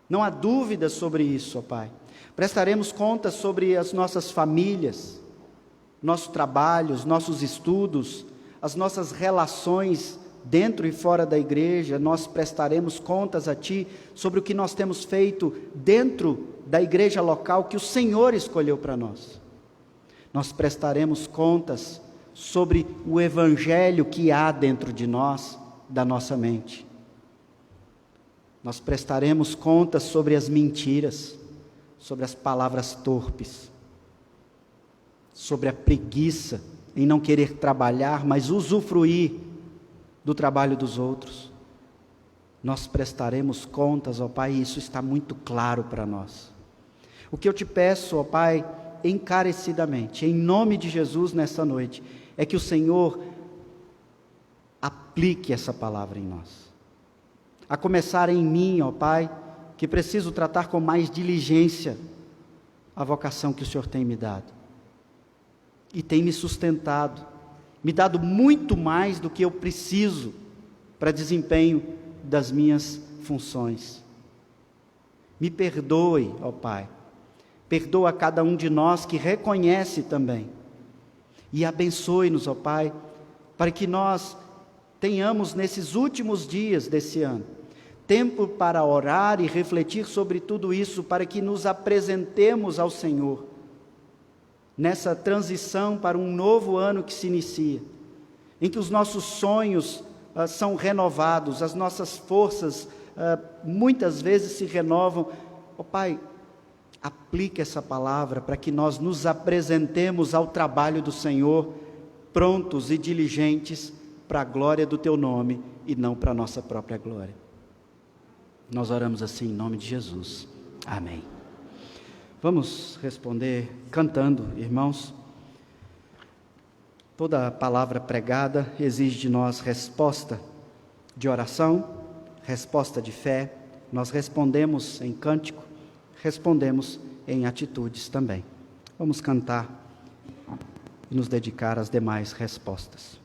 Não há dúvida sobre isso, ó Pai. Prestaremos contas sobre as nossas famílias, nosso trabalho, os nossos estudos, as nossas relações dentro e fora da igreja. Nós prestaremos contas a Ti sobre o que nós temos feito dentro da igreja local que o Senhor escolheu para nós. Nós prestaremos contas sobre o evangelho que há dentro de nós, da nossa mente. Nós prestaremos contas sobre as mentiras, sobre as palavras torpes, sobre a preguiça em não querer trabalhar, mas usufruir do trabalho dos outros. Nós prestaremos contas, ó Pai, e isso está muito claro para nós. O que eu te peço, ó Pai, encarecidamente, em nome de Jesus nessa noite, é que o Senhor aplique essa palavra em nós. A começar em mim, ó Pai, que preciso tratar com mais diligência a vocação que o Senhor tem me dado. E tem me sustentado, me dado muito mais do que eu preciso para desempenho das minhas funções. Me perdoe, ó Pai, perdoa cada um de nós que reconhece também, e abençoe-nos, ó Pai, para que nós tenhamos nesses últimos dias desse ano, tempo para orar e refletir sobre tudo isso, para que nos apresentemos ao Senhor, nessa transição para um novo ano que se inicia, em que os nossos sonhos são renovados, as nossas forças muitas vezes se renovam. Ó Pai, aplique essa palavra para que nós nos apresentemos ao trabalho do Senhor, prontos e diligentes para a glória do Teu nome e não para a nossa própria glória. Nós oramos assim em nome de Jesus. Amém. Vamos responder cantando, irmãos. Toda palavra pregada exige de nós resposta de oração, resposta de fé. Nós respondemos em cântico, respondemos em atitudes também. Vamos cantar e nos dedicar às demais respostas.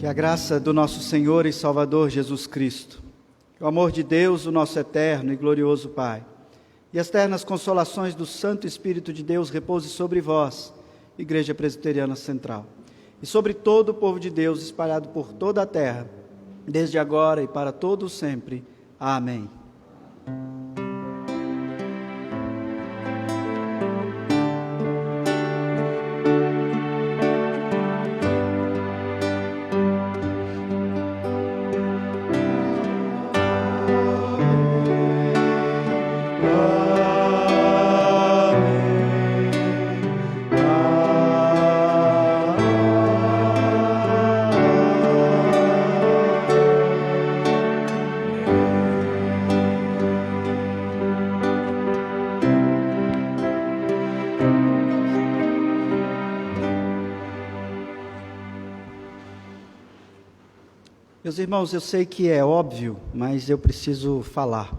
Que a graça do nosso Senhor e Salvador Jesus Cristo, o amor de Deus, o nosso eterno e glorioso Pai, e as ternas consolações do Santo Espírito de Deus repouse sobre vós, Igreja Presbiteriana Central, e sobre todo o povo de Deus espalhado por toda a terra, desde agora e para todo sempre. Amém. Meus irmãos, eu sei que é óbvio, mas eu preciso falar.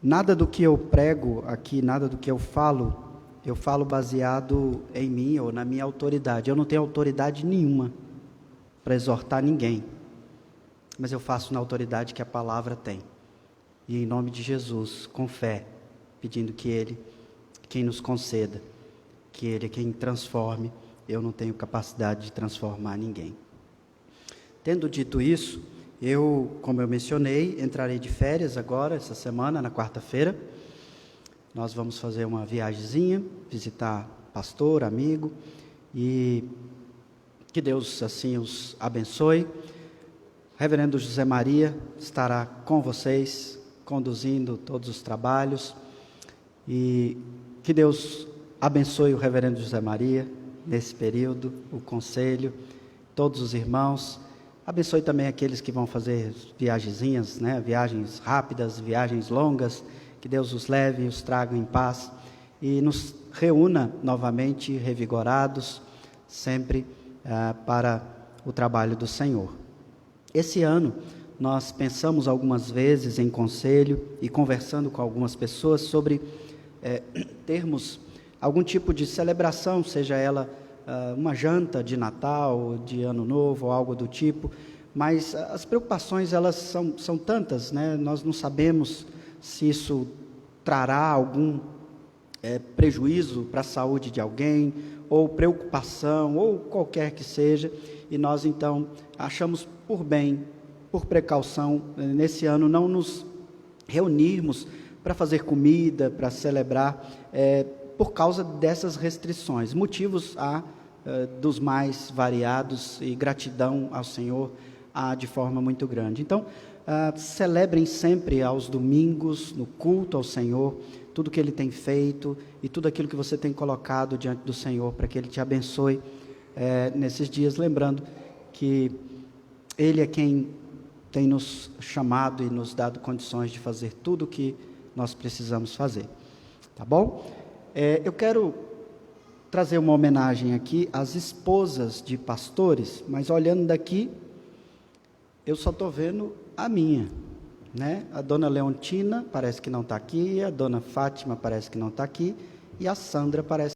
Nada do que eu prego aqui, nada do que eu falo baseado em mim ou na minha autoridade. Eu não tenho autoridade nenhuma para exortar ninguém, mas eu faço na autoridade que a palavra tem. E em nome de Jesus, com fé, pedindo que Ele, quem nos conceda, que Ele é quem transforme. Eu não tenho capacidade de transformar ninguém. Tendo dito isso, eu, como eu mencionei, entrarei de férias agora, essa semana, na quarta-feira. Nós vamos fazer uma viagemzinha, visitar pastor, amigo, e que Deus assim os abençoe. Reverendo José Maria estará com vocês, conduzindo todos os trabalhos, e que Deus abençoe o Reverendo José Maria nesse período, o conselho, todos os irmãos. Abençoe também aqueles que vão fazer viagenzinhas, viagens rápidas, viagens longas, que Deus os leve e os traga em paz, e nos reúna novamente revigorados, sempre para o trabalho do Senhor. Esse ano, nós pensamos algumas vezes em conselho e conversando com algumas pessoas sobre termos algum tipo de celebração, seja ela uma janta de Natal, de Ano Novo, ou algo do tipo, mas as preocupações elas são tantas, nós não sabemos se isso trará algum prejuízo para a saúde de alguém, ou preocupação, ou qualquer que seja, e nós então achamos por bem, por precaução, nesse ano não nos reunirmos para fazer comida, para celebrar, por causa dessas restrições. Motivos há dos mais variados, e gratidão ao Senhor há de forma muito grande. Então, celebrem sempre aos domingos, no culto ao Senhor, tudo que Ele tem feito e tudo aquilo que você tem colocado diante do Senhor, para que Ele te abençoe nesses dias, lembrando que Ele é quem tem nos chamado e nos dado condições de fazer tudo o que nós precisamos fazer. Tá bom? Eu quero trazer uma homenagem aqui às esposas de pastores, mas olhando daqui, eu só estou vendo a minha, A dona Leontina parece que não está aqui, a dona Fátima parece que não está aqui, e a Sandra parece